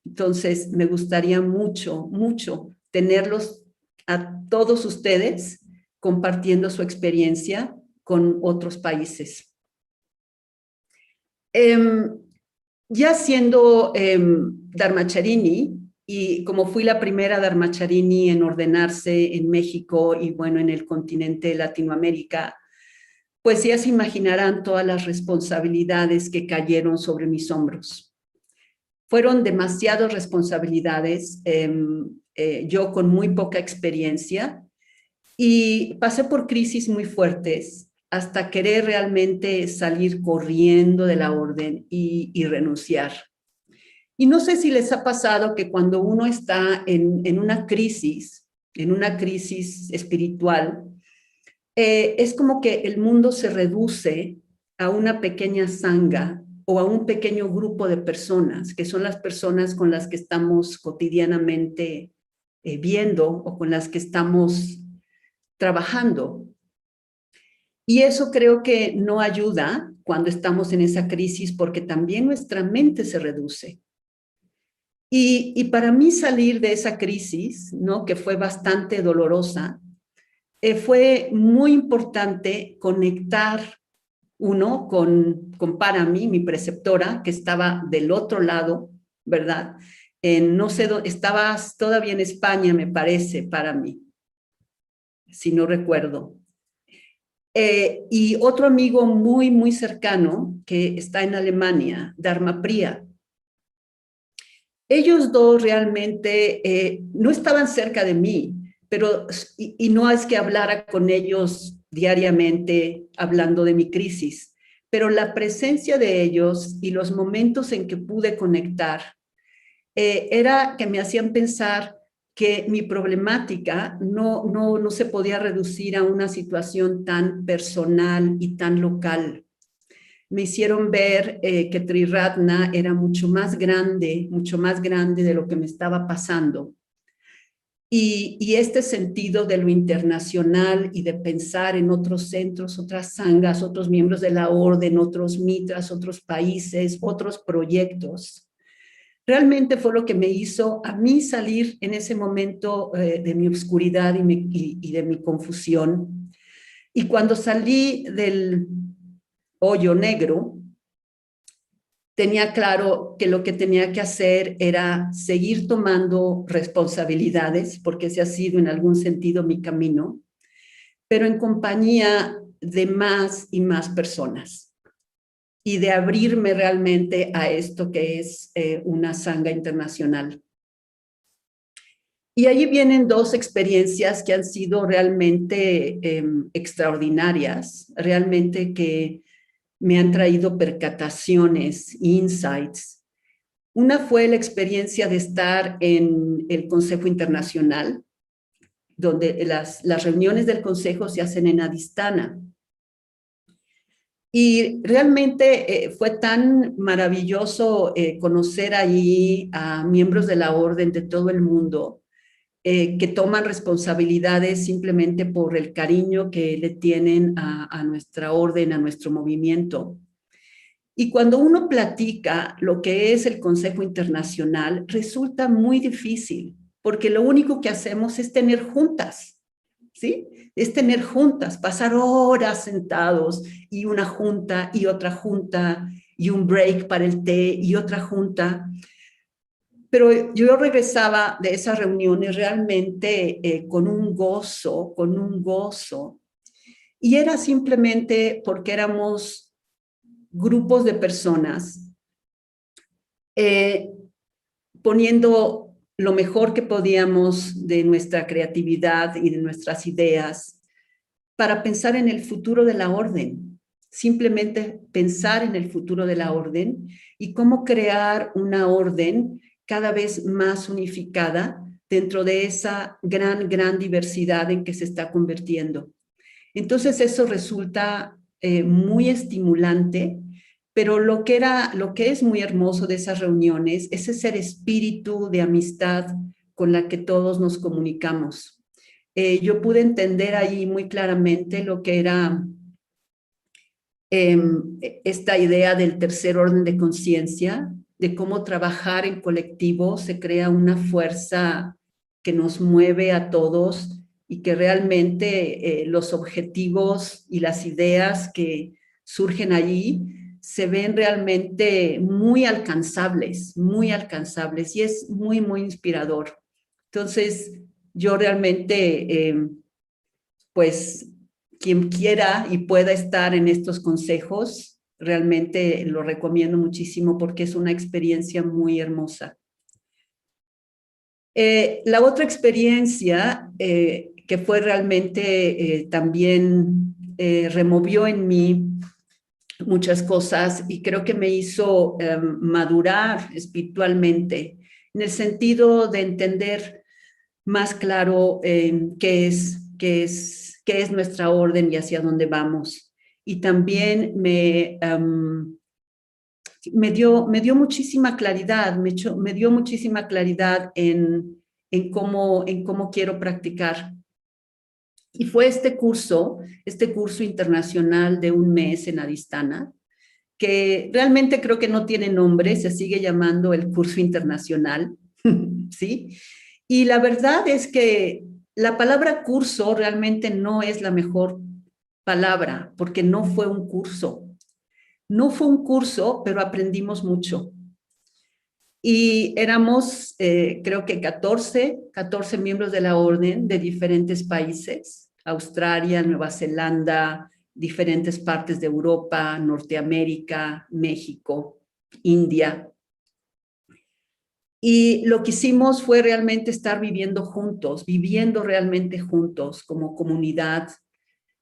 Entonces, me gustaría mucho, mucho tenerlos a todos ustedes compartiendo su experiencia con otros países. Ya siendo Dharmacharini, y como fui la primera Dharmacharini en ordenarse en México y bueno, en el continente de Latinoamérica, pues ya se imaginarán todas las responsabilidades que cayeron sobre mis hombros. Fueron demasiadas responsabilidades, yo con muy poca experiencia, y pasé por crisis muy fuertes hasta querer realmente salir corriendo de la orden y renunciar. Y no sé si les ha pasado que cuando uno está en una crisis espiritual, es como que el mundo se reduce a una pequeña sangha o a un pequeño grupo de personas, que son las personas con las que estamos cotidianamente viendo o con las que estamos trabajando. Y eso creo que no ayuda cuando estamos en esa crisis, porque también nuestra mente se reduce. Y para mí salir de esa crisis, ¿no?, que fue bastante dolorosa, fue muy importante conectar uno con Parami, mi preceptora, que estaba del otro lado, ¿verdad? No sé, estabas todavía en España, me parece, Parami, si no recuerdo. Y otro amigo muy, muy cercano que está en Alemania, Dharma Priya. Ellos dos realmente no estaban cerca de mí, pero y no es que hablara con ellos diariamente hablando de mi crisis, pero la presencia de ellos y los momentos en que pude conectar era que me hacían pensar que mi problemática no se podía reducir a una situación tan personal y tan local. Me hicieron ver que Triratna era mucho más grande de lo que me estaba pasando. Y este sentido de lo internacional y de pensar en otros centros, otras sanghas, otros miembros de la orden, otros mitras, otros países, otros proyectos, realmente fue lo que me hizo a mí salir en ese momento de mi oscuridad y de mi confusión. Y cuando salí del hoyo negro, tenía claro que lo que tenía que hacer era seguir tomando responsabilidades, porque ese ha sido en algún sentido mi camino, pero en compañía de más y más personas, y de abrirme realmente a esto que es una sangha internacional. Y allí vienen dos experiencias que han sido realmente extraordinarias, realmente que me han traído percataciones, insights. Una fue la experiencia de estar en el Consejo Internacional, donde las reuniones del Consejo se hacen en Adhisthana. Y realmente fue tan maravilloso conocer allí a miembros de la orden de todo el mundo, que toman responsabilidades simplemente por el cariño que le tienen a nuestra orden, a nuestro movimiento. Y cuando uno platica lo que es el Consejo Internacional, resulta muy difícil, porque lo único que hacemos es tener juntas, ¿sí? Es tener juntas, pasar horas sentados, y una junta, y otra junta, y un break para el té, y otra junta. Pero yo regresaba de esas reuniones realmente con un gozo, y era simplemente porque éramos grupos de personas poniendo lo mejor que podíamos de nuestra creatividad y de nuestras ideas para pensar en el futuro de la orden, simplemente pensar en el futuro de la orden y cómo crear una orden cada vez más unificada dentro de esa gran diversidad en que se está convirtiendo. Entonces eso resulta muy estimulante, pero lo que es muy hermoso de esas reuniones es ese espíritu de amistad con la que todos nos comunicamos. Yo pude entender ahí muy claramente lo que era esta idea del tercer orden de conciencia, de cómo trabajar en colectivo se crea una fuerza que nos mueve a todos y que realmente los objetivos y las ideas que surgen allí se ven realmente muy alcanzables y es muy inspirador. Entonces, yo realmente, pues, quien quiera y pueda estar en estos consejos, realmente lo recomiendo muchísimo porque es una experiencia muy hermosa. La otra experiencia que fue realmente también removió en mí muchas cosas y creo que me hizo madurar espiritualmente en el sentido de entender más claro qué es nuestra orden y hacia dónde vamos. Y también me dio muchísima claridad, me dio muchísima claridad en cómo quiero practicar. Y fue este curso internacional de un mes en Adhisthana, que realmente creo que no tiene nombre, se sigue llamando el curso internacional, ¿sí? Y la verdad es que la palabra curso realmente no es la mejor palabra, porque no fue un curso. No fue un curso, pero aprendimos mucho. Y éramos, creo que 14 miembros de la orden de diferentes países, Australia, Nueva Zelanda, diferentes partes de Europa, Norteamérica, México, India. Y lo que hicimos fue realmente estar viviendo realmente juntos como comunidad,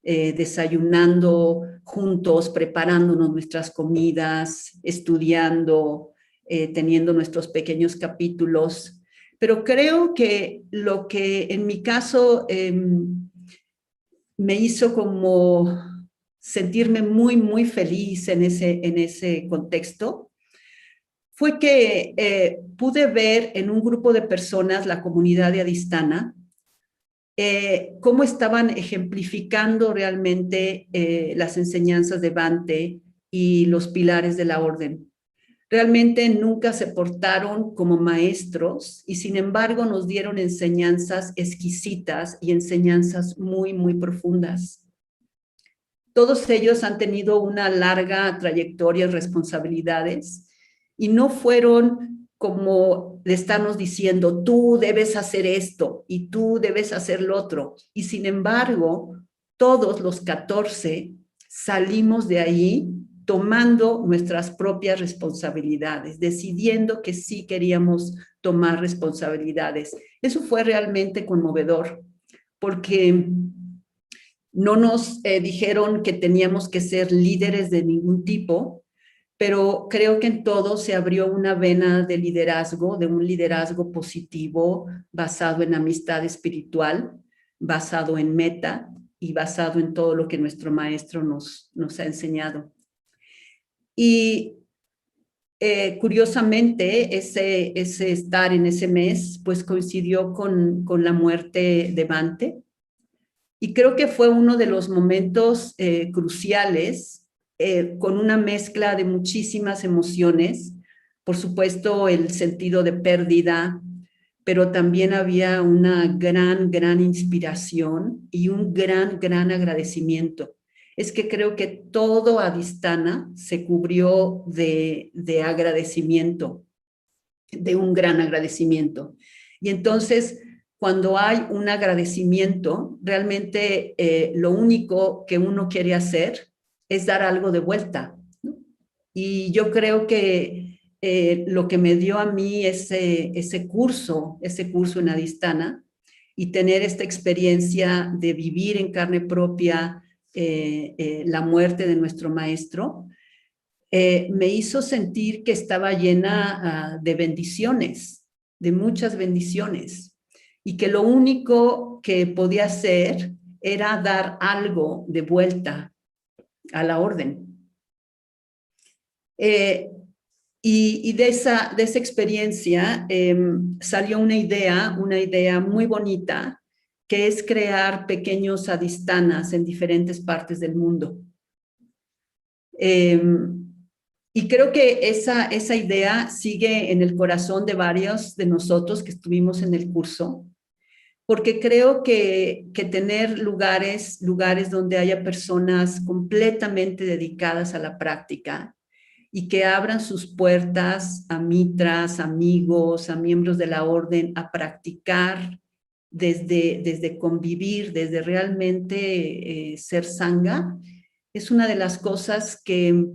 desayunando juntos, preparándonos nuestras comidas, estudiando, teniendo nuestros pequeños capítulos. Pero creo que lo que en mi caso me hizo como sentirme muy feliz en ese contexto fue que pude ver en un grupo de personas, la comunidad de Adhisthana, cómo estaban ejemplificando realmente las enseñanzas de Bhante y los pilares de la orden. Realmente nunca se portaron como maestros y sin embargo nos dieron enseñanzas exquisitas y enseñanzas muy profundas. Todos ellos han tenido una larga trayectoria y responsabilidades y no fueron como de estarnos diciendo, tú debes hacer esto y tú debes hacer lo otro. Y sin embargo, todos los 14 salimos de ahí tomando nuestras propias responsabilidades, decidiendo que sí queríamos tomar responsabilidades. Eso fue realmente conmovedor, porque no nos dijeron que teníamos que ser líderes de ningún tipo, pero creo que en todo se abrió una vena de liderazgo, de un liderazgo positivo, basado en amistad espiritual, basado en meta y basado en todo lo que nuestro maestro nos ha enseñado. Y curiosamente, ese estar en ese mes, pues coincidió con la muerte de Bhante, y creo que fue uno de los momentos cruciales, con una mezcla de muchísimas emociones, por supuesto el sentido de pérdida, pero también había una gran inspiración y un gran agradecimiento. Es que creo que todo Adhisthana se cubrió de agradecimiento, de un gran agradecimiento. Y entonces, cuando hay un agradecimiento, realmente lo único que uno quiere hacer es dar algo de vuelta, ¿no? Y yo creo que lo que me dio a mí ese curso en Adhisthana y tener esta experiencia de vivir en carne propia la muerte de nuestro maestro, me hizo sentir que estaba llena de bendiciones, de muchas bendiciones, y que lo único que podía hacer era dar algo de vuelta a la orden. Y de esa experiencia salió una idea muy bonita, que es crear pequeños adhisthānas en diferentes partes del mundo. Y creo que esa idea sigue en el corazón de varios de nosotros que estuvimos en el curso, porque creo que tener lugares donde haya personas completamente dedicadas a la práctica y que abran sus puertas a mitras, amigos, a miembros de la orden, a practicar desde convivir, desde realmente ser sangha, es una de las cosas que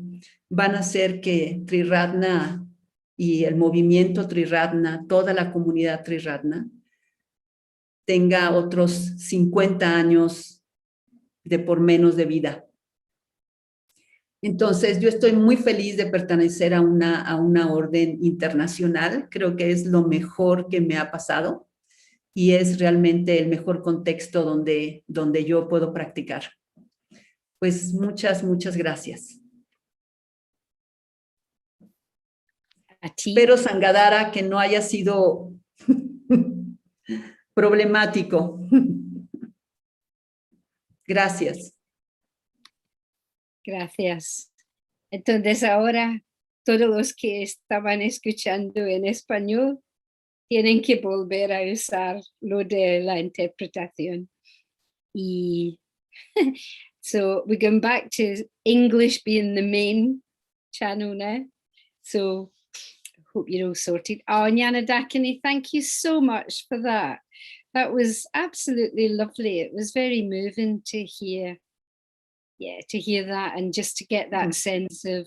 van a hacer que Triratna y el movimiento Triratna, toda la comunidad Triratna, tenga otros 50 años de por menos de vida. Entonces, yo estoy muy feliz de pertenecer a una orden internacional. Creo que es lo mejor que me ha pasado y es realmente el mejor contexto donde yo puedo practicar. Pues muchas gracias. A ti. Espero, Sangadara, que no haya sido problemático. Gracias. Gracias. Entonces ahora todos los que estaban escuchando en español tienen que volver a usar lo de la interpretación. Y so we're going back to English being the main channel now. So hope you're all sorted. Oh, Jnanadakini, thank you so much for that. That was absolutely lovely. It was very moving to hear. Yeah, to hear that and just to get that sense of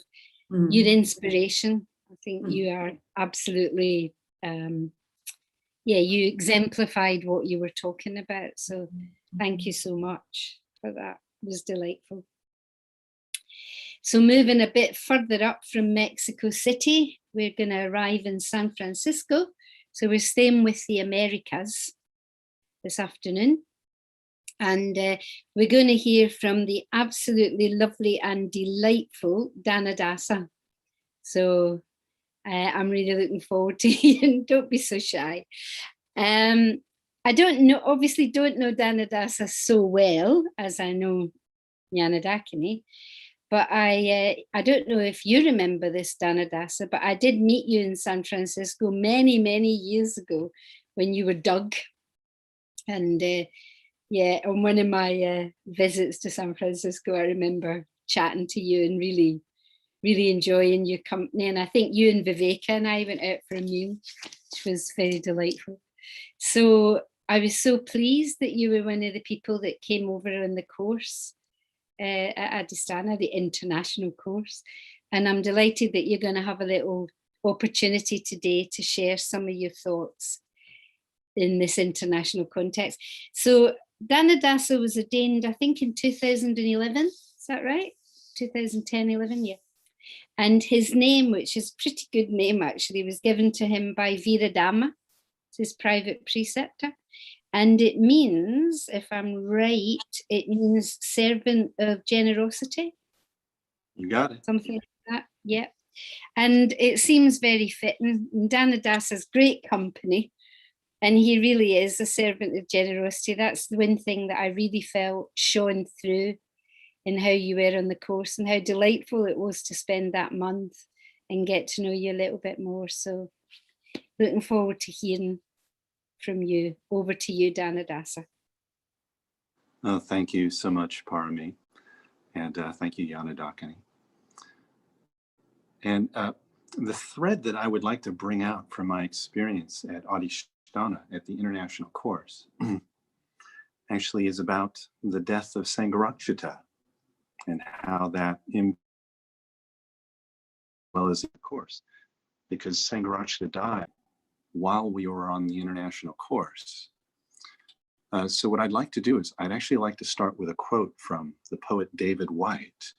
your inspiration. I think you are absolutely, you exemplified what you were talking about. So thank you so much for that. It was delightful. So moving a bit further up from Mexico City, we're going to arrive in San Francisco. So we're staying with the Americas this afternoon. And we're going to hear from the absolutely lovely and delightful Danadasa. So I'm really looking forward to hearing. Don't be so shy. I obviously don't know Danadasa so well as I know Jnanadakini, but I don't know if you remember this, Danadasa, but I did meet you in San Francisco many, many years ago when you were Doug. And on one of my visits to San Francisco, I remember chatting to you and really, really enjoying your company. And I think you and Viveka and I went out for a meal, which was very delightful. So I was so pleased that you were one of the people that came over on the course at Adhisthana, the international course. And I'm delighted that you're going to have a little opportunity today to share some of your thoughts in this international context. So Danadasa was ordained, I think, in 2011. Is that right? 2010-11, yeah. And his name, which is a pretty good name actually, was given to him by Viradama, his private preceptor. And it means, if I'm right, it means servant of generosity. You got it. Something like that, yeah. And it seems very fitting. Danadasa's great company. And he really is a servant of generosity. That's the one thing that I really felt shone through in how you were on the course and how delightful it was to spend that month and get to know you a little bit more. So looking forward to hearing from you. Over to you, Danadasa. Oh, thank you so much, Parami. And thank you, Jana Dakini. And the thread that I would like to bring out from my experience at Adhisthana, at the international course, actually is about the death of Sangharakshita and how that well as the course, because Sangharakshita died while we were on the international course. So what I'd like to do is I'd actually like to start with a quote from the poet David White,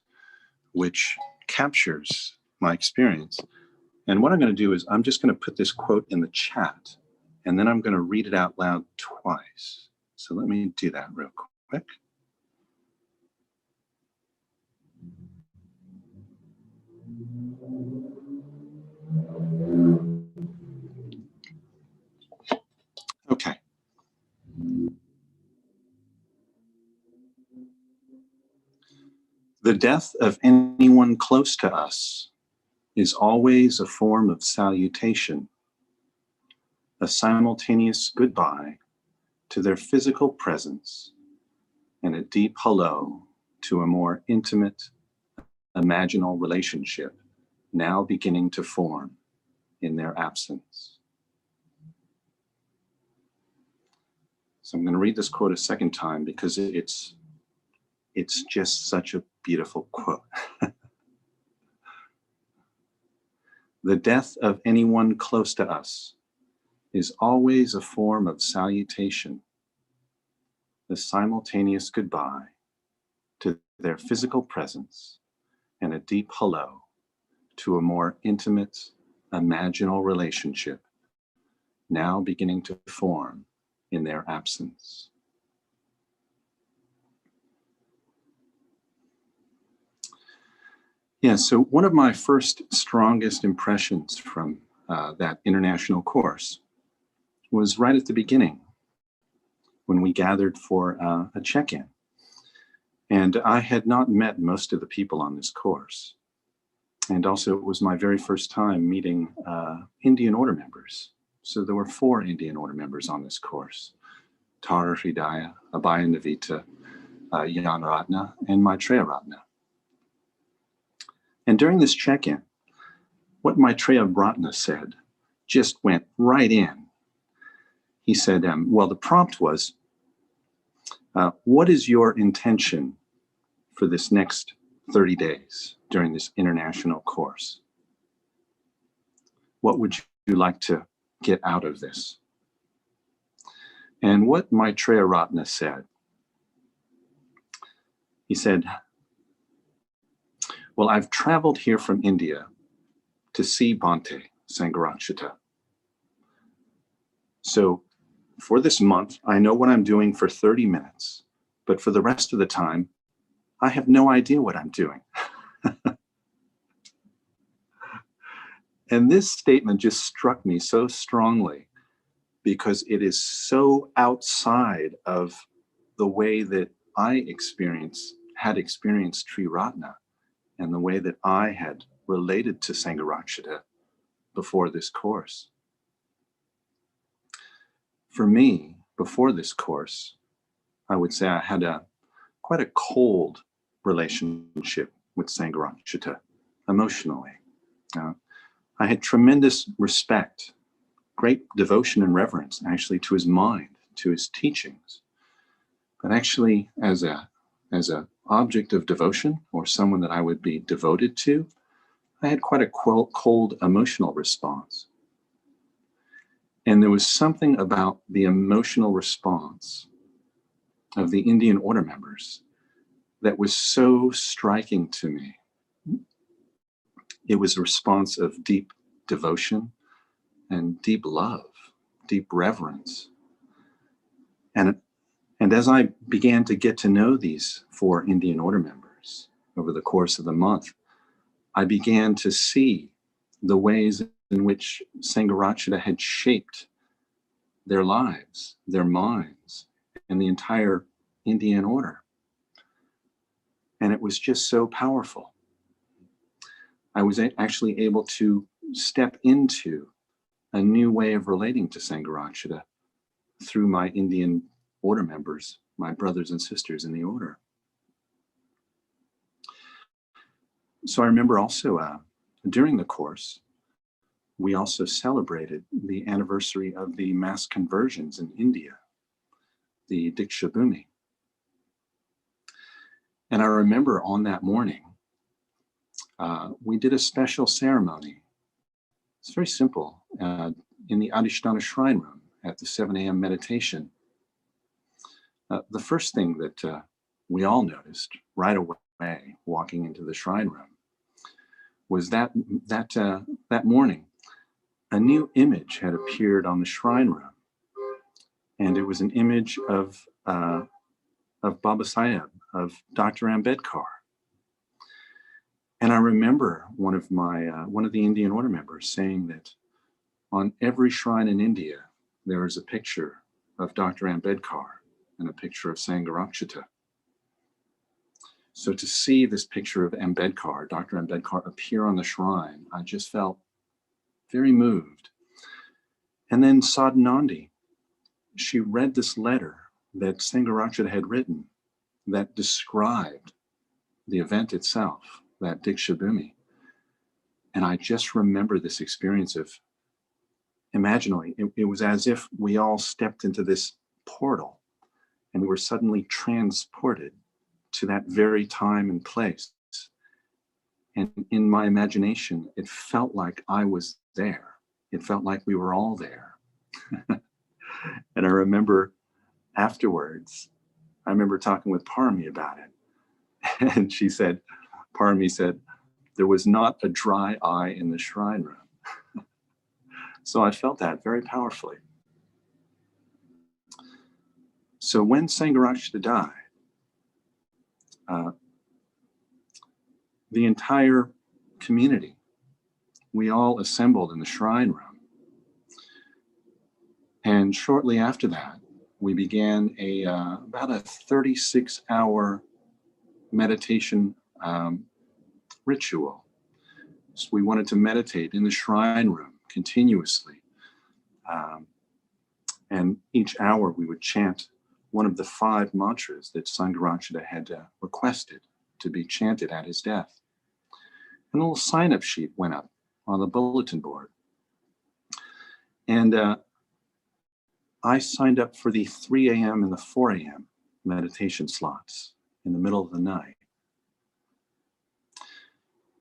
which captures my experience. And what I'm going to do is I'm just going to put this quote in the chat And then I'm going to read it out loud twice. So let me do that real quick. Okay. The death of anyone close to us is always a form of salutation, a simultaneous goodbye to their physical presence, and a deep hello to a more intimate, imaginal relationship now beginning to form in their absence. So I'm going to read this quote a second time because it's just such a beautiful quote. The death of anyone close to us is always a form of salutation, a simultaneous goodbye to their physical presence, and a deep hello to a more intimate, imaginal relationship now beginning to form in their absence. Yeah, so one of my first strongest impressions from that international course was right at the beginning when we gathered for a check-in. And I had not met most of the people on this course. And also it was my very first time meeting Indian order members. So there were 4 Indian order members on this course: Tara Hridaya, Abhaya Navita, Triratna, and Triratna. And during this check-in, what Triratna said just went right in. He said, well, the prompt was, what is your intention for this next 30 days during this international course? What would you like to get out of this? And what Triratna said, he said, well, I've traveled here from India to see Bhante Sangharakshita. So for this month, I know what I'm doing for 30 minutes, but for the rest of the time, I have no idea what I'm doing. And this statement just struck me so strongly because it is so outside of the way that I had experienced Triratna and the way that I had related to Sangharakshita before this course. For me, before this course, I would say I had quite a cold relationship with Sangharakshita emotionally. I had tremendous respect, great devotion and reverence actually to his mind, to his teachings. But actually as a object of devotion or someone that I would be devoted to, I had quite a cold emotional response. And there was something about the emotional response of the Indian order members that was so striking to me. It was a response of deep devotion and deep love, deep reverence. And as I began to get to know these 4 Indian order members over the course of the month, I began to see the ways in which Sangharakshita had shaped their lives, their minds, and the entire Indian order. And it was just so powerful. I was actually able to step into a new way of relating to Sangharakshita through my Indian order members, my brothers and sisters in the order. So I remember also during the course, we also celebrated the anniversary of the mass conversions in India, the Diksha Bhumi. And I remember on that morning, we did a special ceremony. It's very simple, in the Adhisthana shrine room at the 7 a.m. meditation. The first thing that we all noticed right away walking into the shrine room was that morning, a new image had appeared on the shrine room And it was an image of Baba Saheb, of Dr. Ambedkar. And I remember one of the Indian order members saying that on every shrine in India, there is a picture of Dr. Ambedkar and a picture of Sangharakshita. So to see this picture of Ambedkar, Dr. Ambedkar, appear on the shrine, I just felt very moved. And then Sadhanandi, she read this letter that Sangharakshita had written that described the event itself, that Diksha Bhumi. And I just remember this experience of imaginally, it was as if we all stepped into this portal and we were suddenly transported to that very time and place. And in my imagination, it felt like I was there. It felt like we were all there. And I remember afterwards, I remember talking with Parami about it. And Parami said, there was not a dry eye in the shrine room. So I felt that very powerfully. So when Sangharakshita died, the entire community, we all assembled in the shrine room. And shortly after that, we began about a 36-hour meditation ritual. So we wanted to meditate in the shrine room continuously. And each hour we would chant one of the 5 mantras that Sangharakshita had requested to be chanted at his death. And a little sign-up sheet went up on the bulletin board. And I signed up for the 3 a.m. and the 4 a.m. meditation slots in the middle of the night.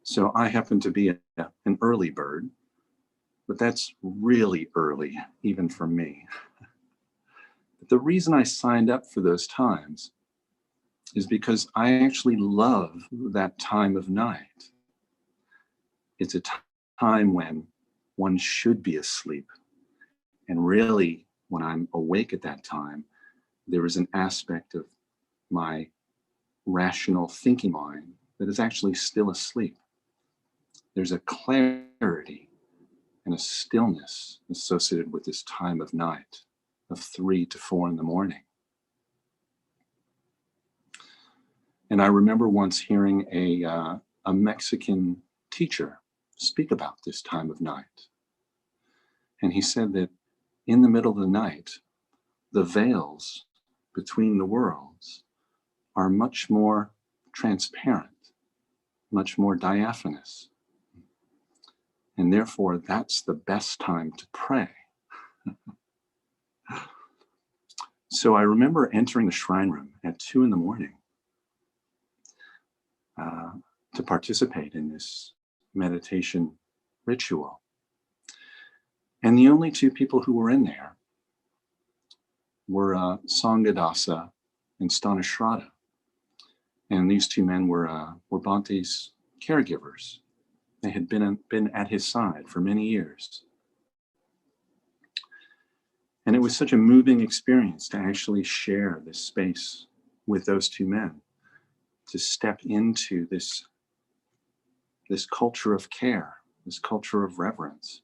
So I happen to be an early bird, but that's really early, even for me. But the reason I signed up for those times is because I actually love that time of night. It's a time when one should be asleep. And really, when I'm awake at that time, there is an aspect of my rational thinking mind that is actually still asleep. There's a clarity and a stillness associated with this time of night, of 3 to 4 in the morning. And I remember once hearing a Mexican teacher speak about this time of night. And he said that in the middle of the night, the veils between the worlds are much more transparent, much more diaphanous. And therefore, that's the best time to pray. So I remember entering the shrine room at 2 in the morning to participate in this meditation ritual. And the only 2 people who were in there were Sangadasa and Stanashrada. And these 2 men were Bhante's caregivers. They had been at his side for many years. And it was such a moving experience to actually share this space with those 2 men, to step into this culture of care, this culture of reverence.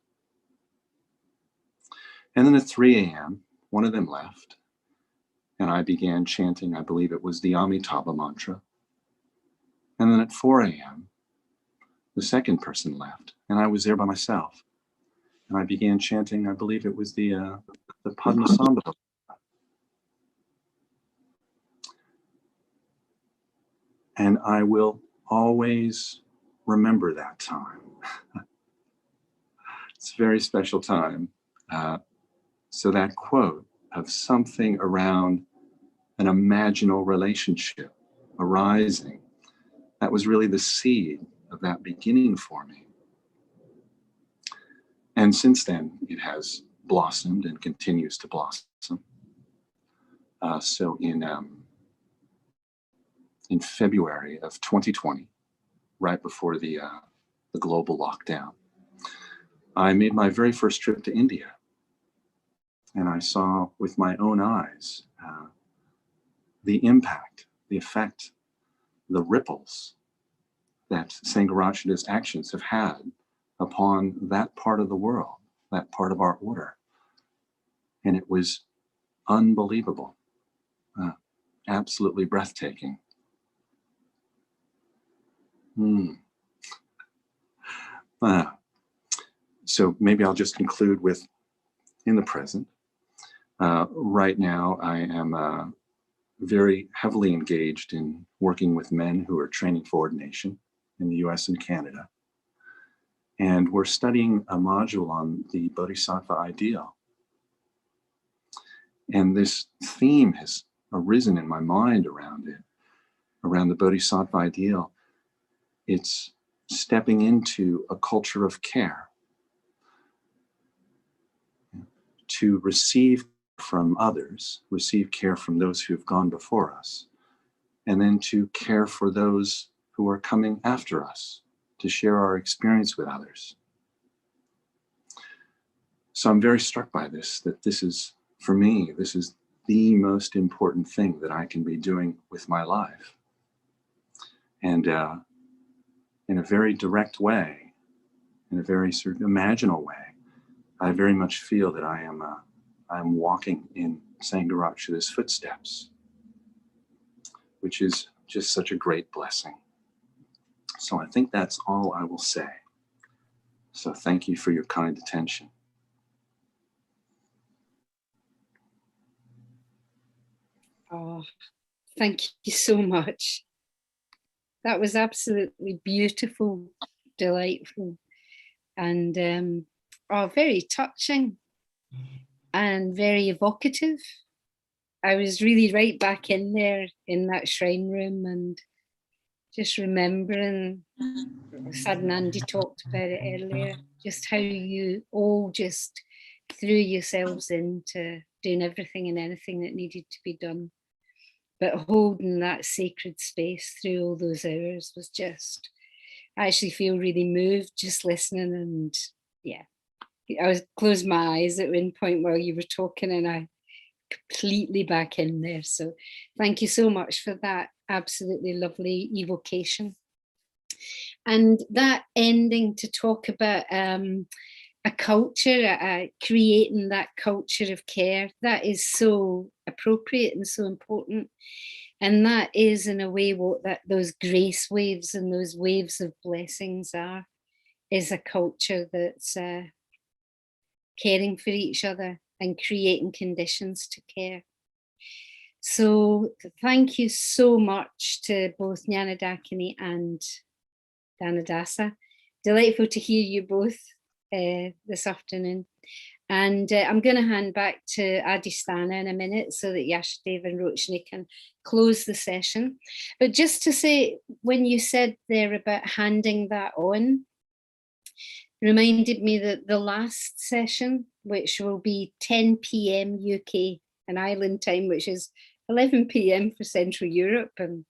And then at 3 a.m., one of them left, and I began chanting, I believe it was the Amitabha mantra. And then at 4 a.m., the second person left, and I was there by myself. And I began chanting, I believe it was the Padmasambhava. And I will always remember that time. It's a very special time. So that quote of something around an imaginal relationship arising, that was really the seed of that beginning for me. And since then, it has blossomed and continues to blossom. So in February of 2020, right before the global lockdown, I made my very first trip to India. and I saw with my own eyes the impact, the effect, the ripples that Sangharakshita's actions have had upon that part of the world, that part of our order. And it was unbelievable, absolutely breathtaking. So maybe I'll just conclude with, in the present. Right now, I am very heavily engaged in working with men who are training for ordination in the US and Canada. And we're studying a module on the Bodhisattva ideal. And this theme has arisen in my mind around it, around the Bodhisattva ideal. It's stepping into a culture of care, to receive from others, receive care from those who have gone before us, and then to care for those who are coming after us, to share our experience with others. So I'm very struck by this, that this is, for me, this is the most important thing that I can be doing with my life. And in a very direct way, in a very sort of imaginal way, I very much feel that I'm walking in Sangharakshita's footsteps, which is just such a great blessing. So I think that's all I will say. So thank you for your kind attention. Oh, thank you so much. That was absolutely beautiful, delightful, and very touching and very evocative. I was really right back in there in that shrine room and just remembering, Sadhanandi talked about it earlier, just how you all just threw yourselves into doing everything and anything that needed to be done. But holding that sacred space through all those hours was just, I actually feel really moved just listening. And yeah, I was closed my eyes at one point while you were talking and I completely back in there. So thank you so much for that absolutely lovely evocation. And that ending to talk about a culture, creating that culture of care, that is so appropriate and so important. And that is in a way what those grace waves and those waves of blessings are, is a culture that's caring for each other and creating conditions to care. So thank you so much to both Jnanadakini and Danadasa. Delightful to hear you both this afternoon. And I'm going to hand back to Adhisthana in a minute so that Yashodeva and Rochani can close the session. But just to say, when you said there about handing that on, reminded me that the last session, which will be 10 p.m. UK and Ireland time, which is 11 p.m. for Central Europe, and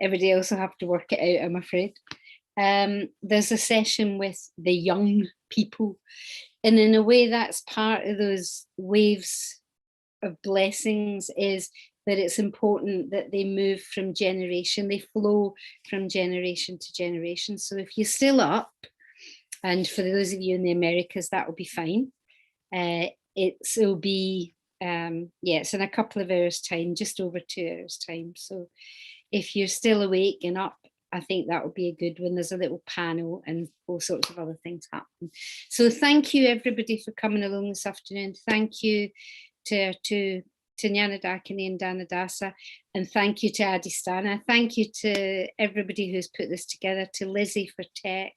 everybody else will have to work it out, I'm afraid. There's a session with the young people, and in a way that's part of those waves of blessings, is that it's important that they move from generation, they flow from generation to generation. So if you're still up, and for those of you in the Americas, that will be fine. It'll be, it's in a couple of hours time, just over 2 hours time. So if you're still awake and up, I think that would be a good one. There's a little panel and all sorts of other things happen. So thank you everybody for coming along this afternoon. Thank you to Jnanadakini and Danadasa, and thank you to Adhisthana. Thank you to everybody who's put this together, to Lizzie for tech,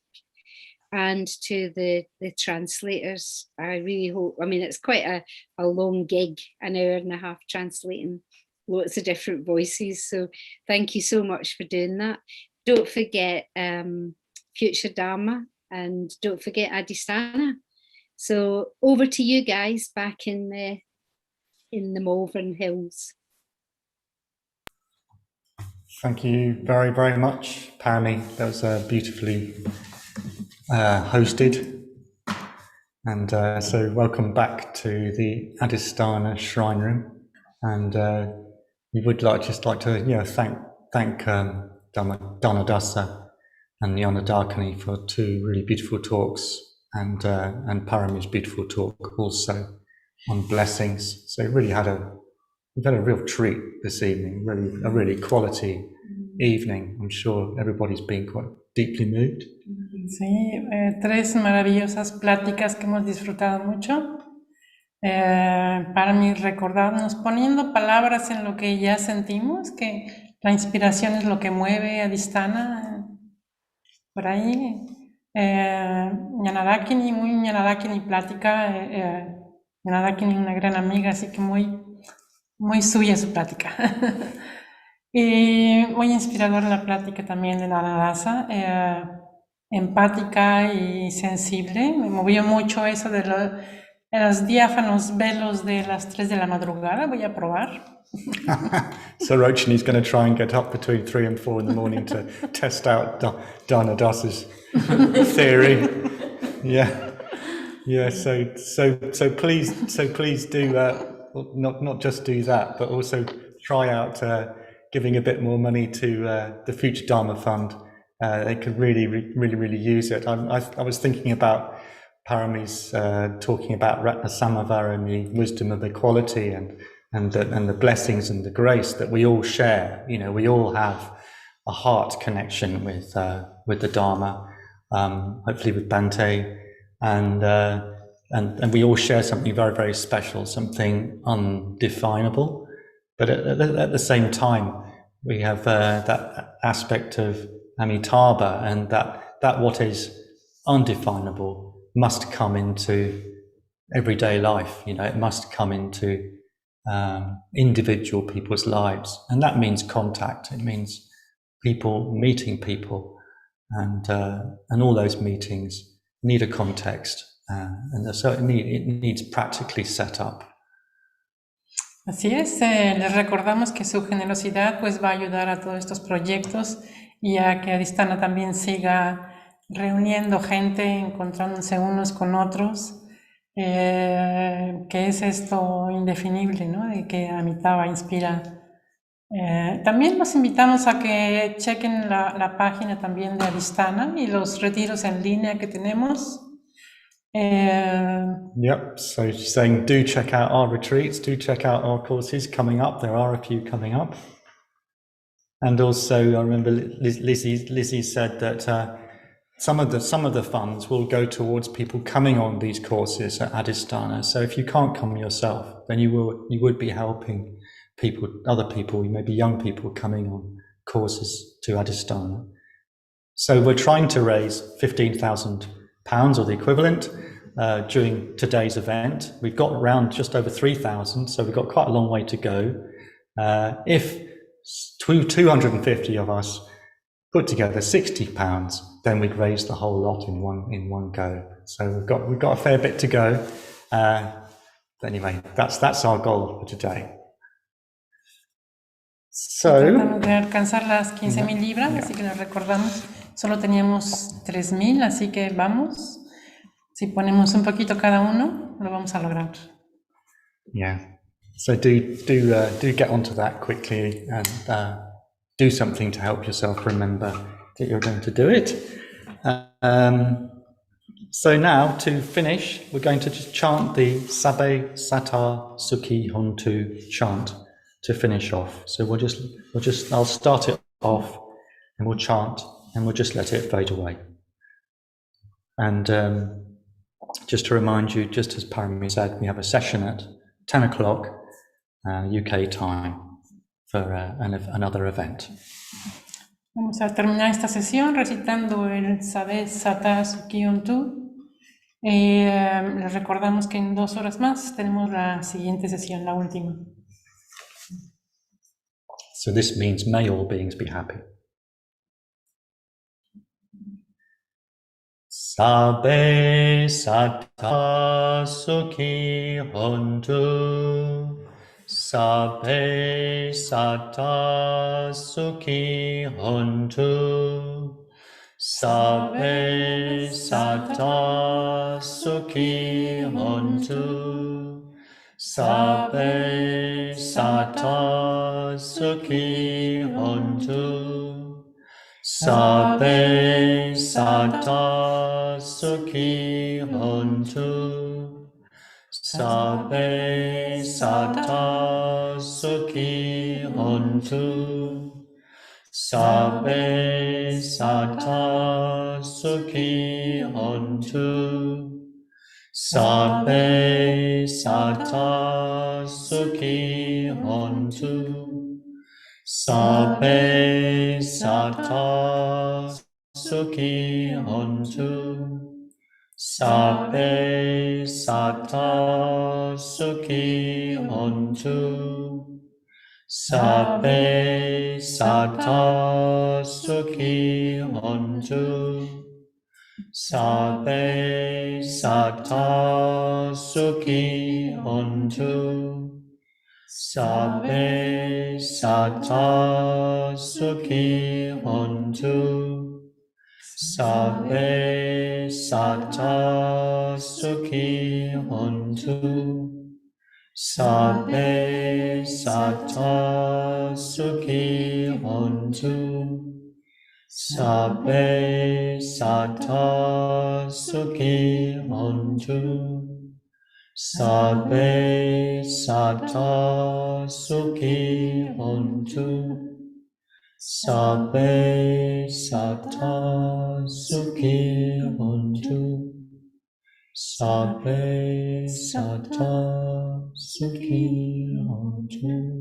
and to the translators. I really hope, I mean, it's quite a long gig, an hour and a half translating lots of different voices. So thank you so much for doing that. Don't forget Future Dharma, and don't forget Adhisthana. So over to you guys back in the Malvern Hills. Thank you very, very much, Parami. That was beautifully hosted. And so welcome back to the Adhisthana Shrine Room. And we would just like to thank Danadasa and Jnanadakini for two really beautiful talks, and Parami's beautiful talk also on blessings. So we've had a real treat this evening, a really quality evening. I'm sure everybody's been quite deeply moved. Sí, tres maravillosas pláticas que hemos disfrutado mucho. Para mí recordarnos, poniendo palabras en lo que ya sentimos, que la inspiración es lo que mueve a Adhisthana. Por ahí, Jnanadakini, muy Jnanadakini plática. Jnanadakini, una gran amiga, así que muy suya su plática. Y muy inspiradora la plática también de Danadasa. Empática y sensible. Me movió mucho eso de los diáfanos velos de las 3 de la madrugada. Voy a probar. So Rochani's going to try and get up between 3 and 4 in the morning to test out Danadasa's theory. Yeah. So please do not just do that, but also try out giving a bit more money to the Future Dharma Fund. They could really use it. I was thinking about Parami's talking about Ratna Samavara and the wisdom of equality and the blessings and the grace that we all share. We all have a heart connection with the Dharma, hopefully with Bhante, and we all share something very, very special, something undefinable. But at the same time, we have that aspect of Amitabha, and that what is undefinable must come into everyday life. It must come into individual people's lives, and that means contact. It means people meeting people, and all those meetings need a context, and so it needs practically set up. Así es, les recordamos que su generosidad pues va a ayudar a todos estos proyectos y a que Adhisthana también siga reuniendo gente, encontrándose unos con otros, que es esto indefinible, ¿no? De que Amitabha inspira. También los invitamos a que chequen la página también de Adhisthana y los retiros en línea que tenemos. Yep, so she's saying do check out our retreats, do check out our courses coming up. There are a few coming up. And also I remember Lizzie said that some of the funds will go towards people coming on these courses at Adhisthana. So if you can't come yourself, then you would be helping other people, maybe young people coming on courses to Adhisthana. So we're trying to raise £15,000 or the equivalent during today's event. We've got around just over 3,000, so we've got quite a long way to go. If 250 of us put together £60, then we'd raise the whole lot in one go. So we've got a fair bit to go. But anyway, that's our goal for today. So tratamos de alcanzar las 15,000 libras, así que les recordamos, solo teníamos 3,000, así que vamos. Si ponemos un poquito cada uno, lo vamos a lograr. Yeah. So do get onto that quickly and do something to help yourself remember that you're going to do it. So now to finish, we're going to just chant the Sabbe Sata Sukhi Hontu chant to finish off. So I'll start it off and we'll chant and we'll just let it fade away. And just to remind you, just as Parami said, we have a session at 10 o'clock UK time for another event. Vamos a terminar esta sesión recitando el Sabbe Sata Sukhi Hontu. Les recordamos que en 2 horas más tenemos la siguiente sesión, la última. So this means may all beings be happy. Sabbe Sata Sukhi Hontu. Sabbe Sata Sukhi Hontu. Sabbe satta sukhi hontu. Sabbe satta sukhi hontu. Sabbe satta sukhi hontu. Sabbe satta sukhi hontu. Sabbe satta sukhi hontu. Sabbe satta sukhi hontu. Sabbe satta sukhi hontu. Sabbe satta sukhi hontu. Sabbe satta sukhi hontu. Sabbe satta sukhi hontu. Sabbe satta sukhi hontu. Sabbe satta sukhi hontu. Sabbe satta sukhi hontu. Sabbe satta sukhi hontu. Sabbe satta sukhi hontu. Sabbe satta sukhi hontu. Sabbe satta sukhi hontu.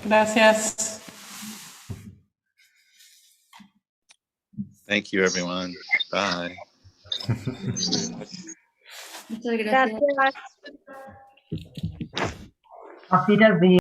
Gracias. Thank you, everyone. Bye. Muchas gracias. Auf Wiedersehen.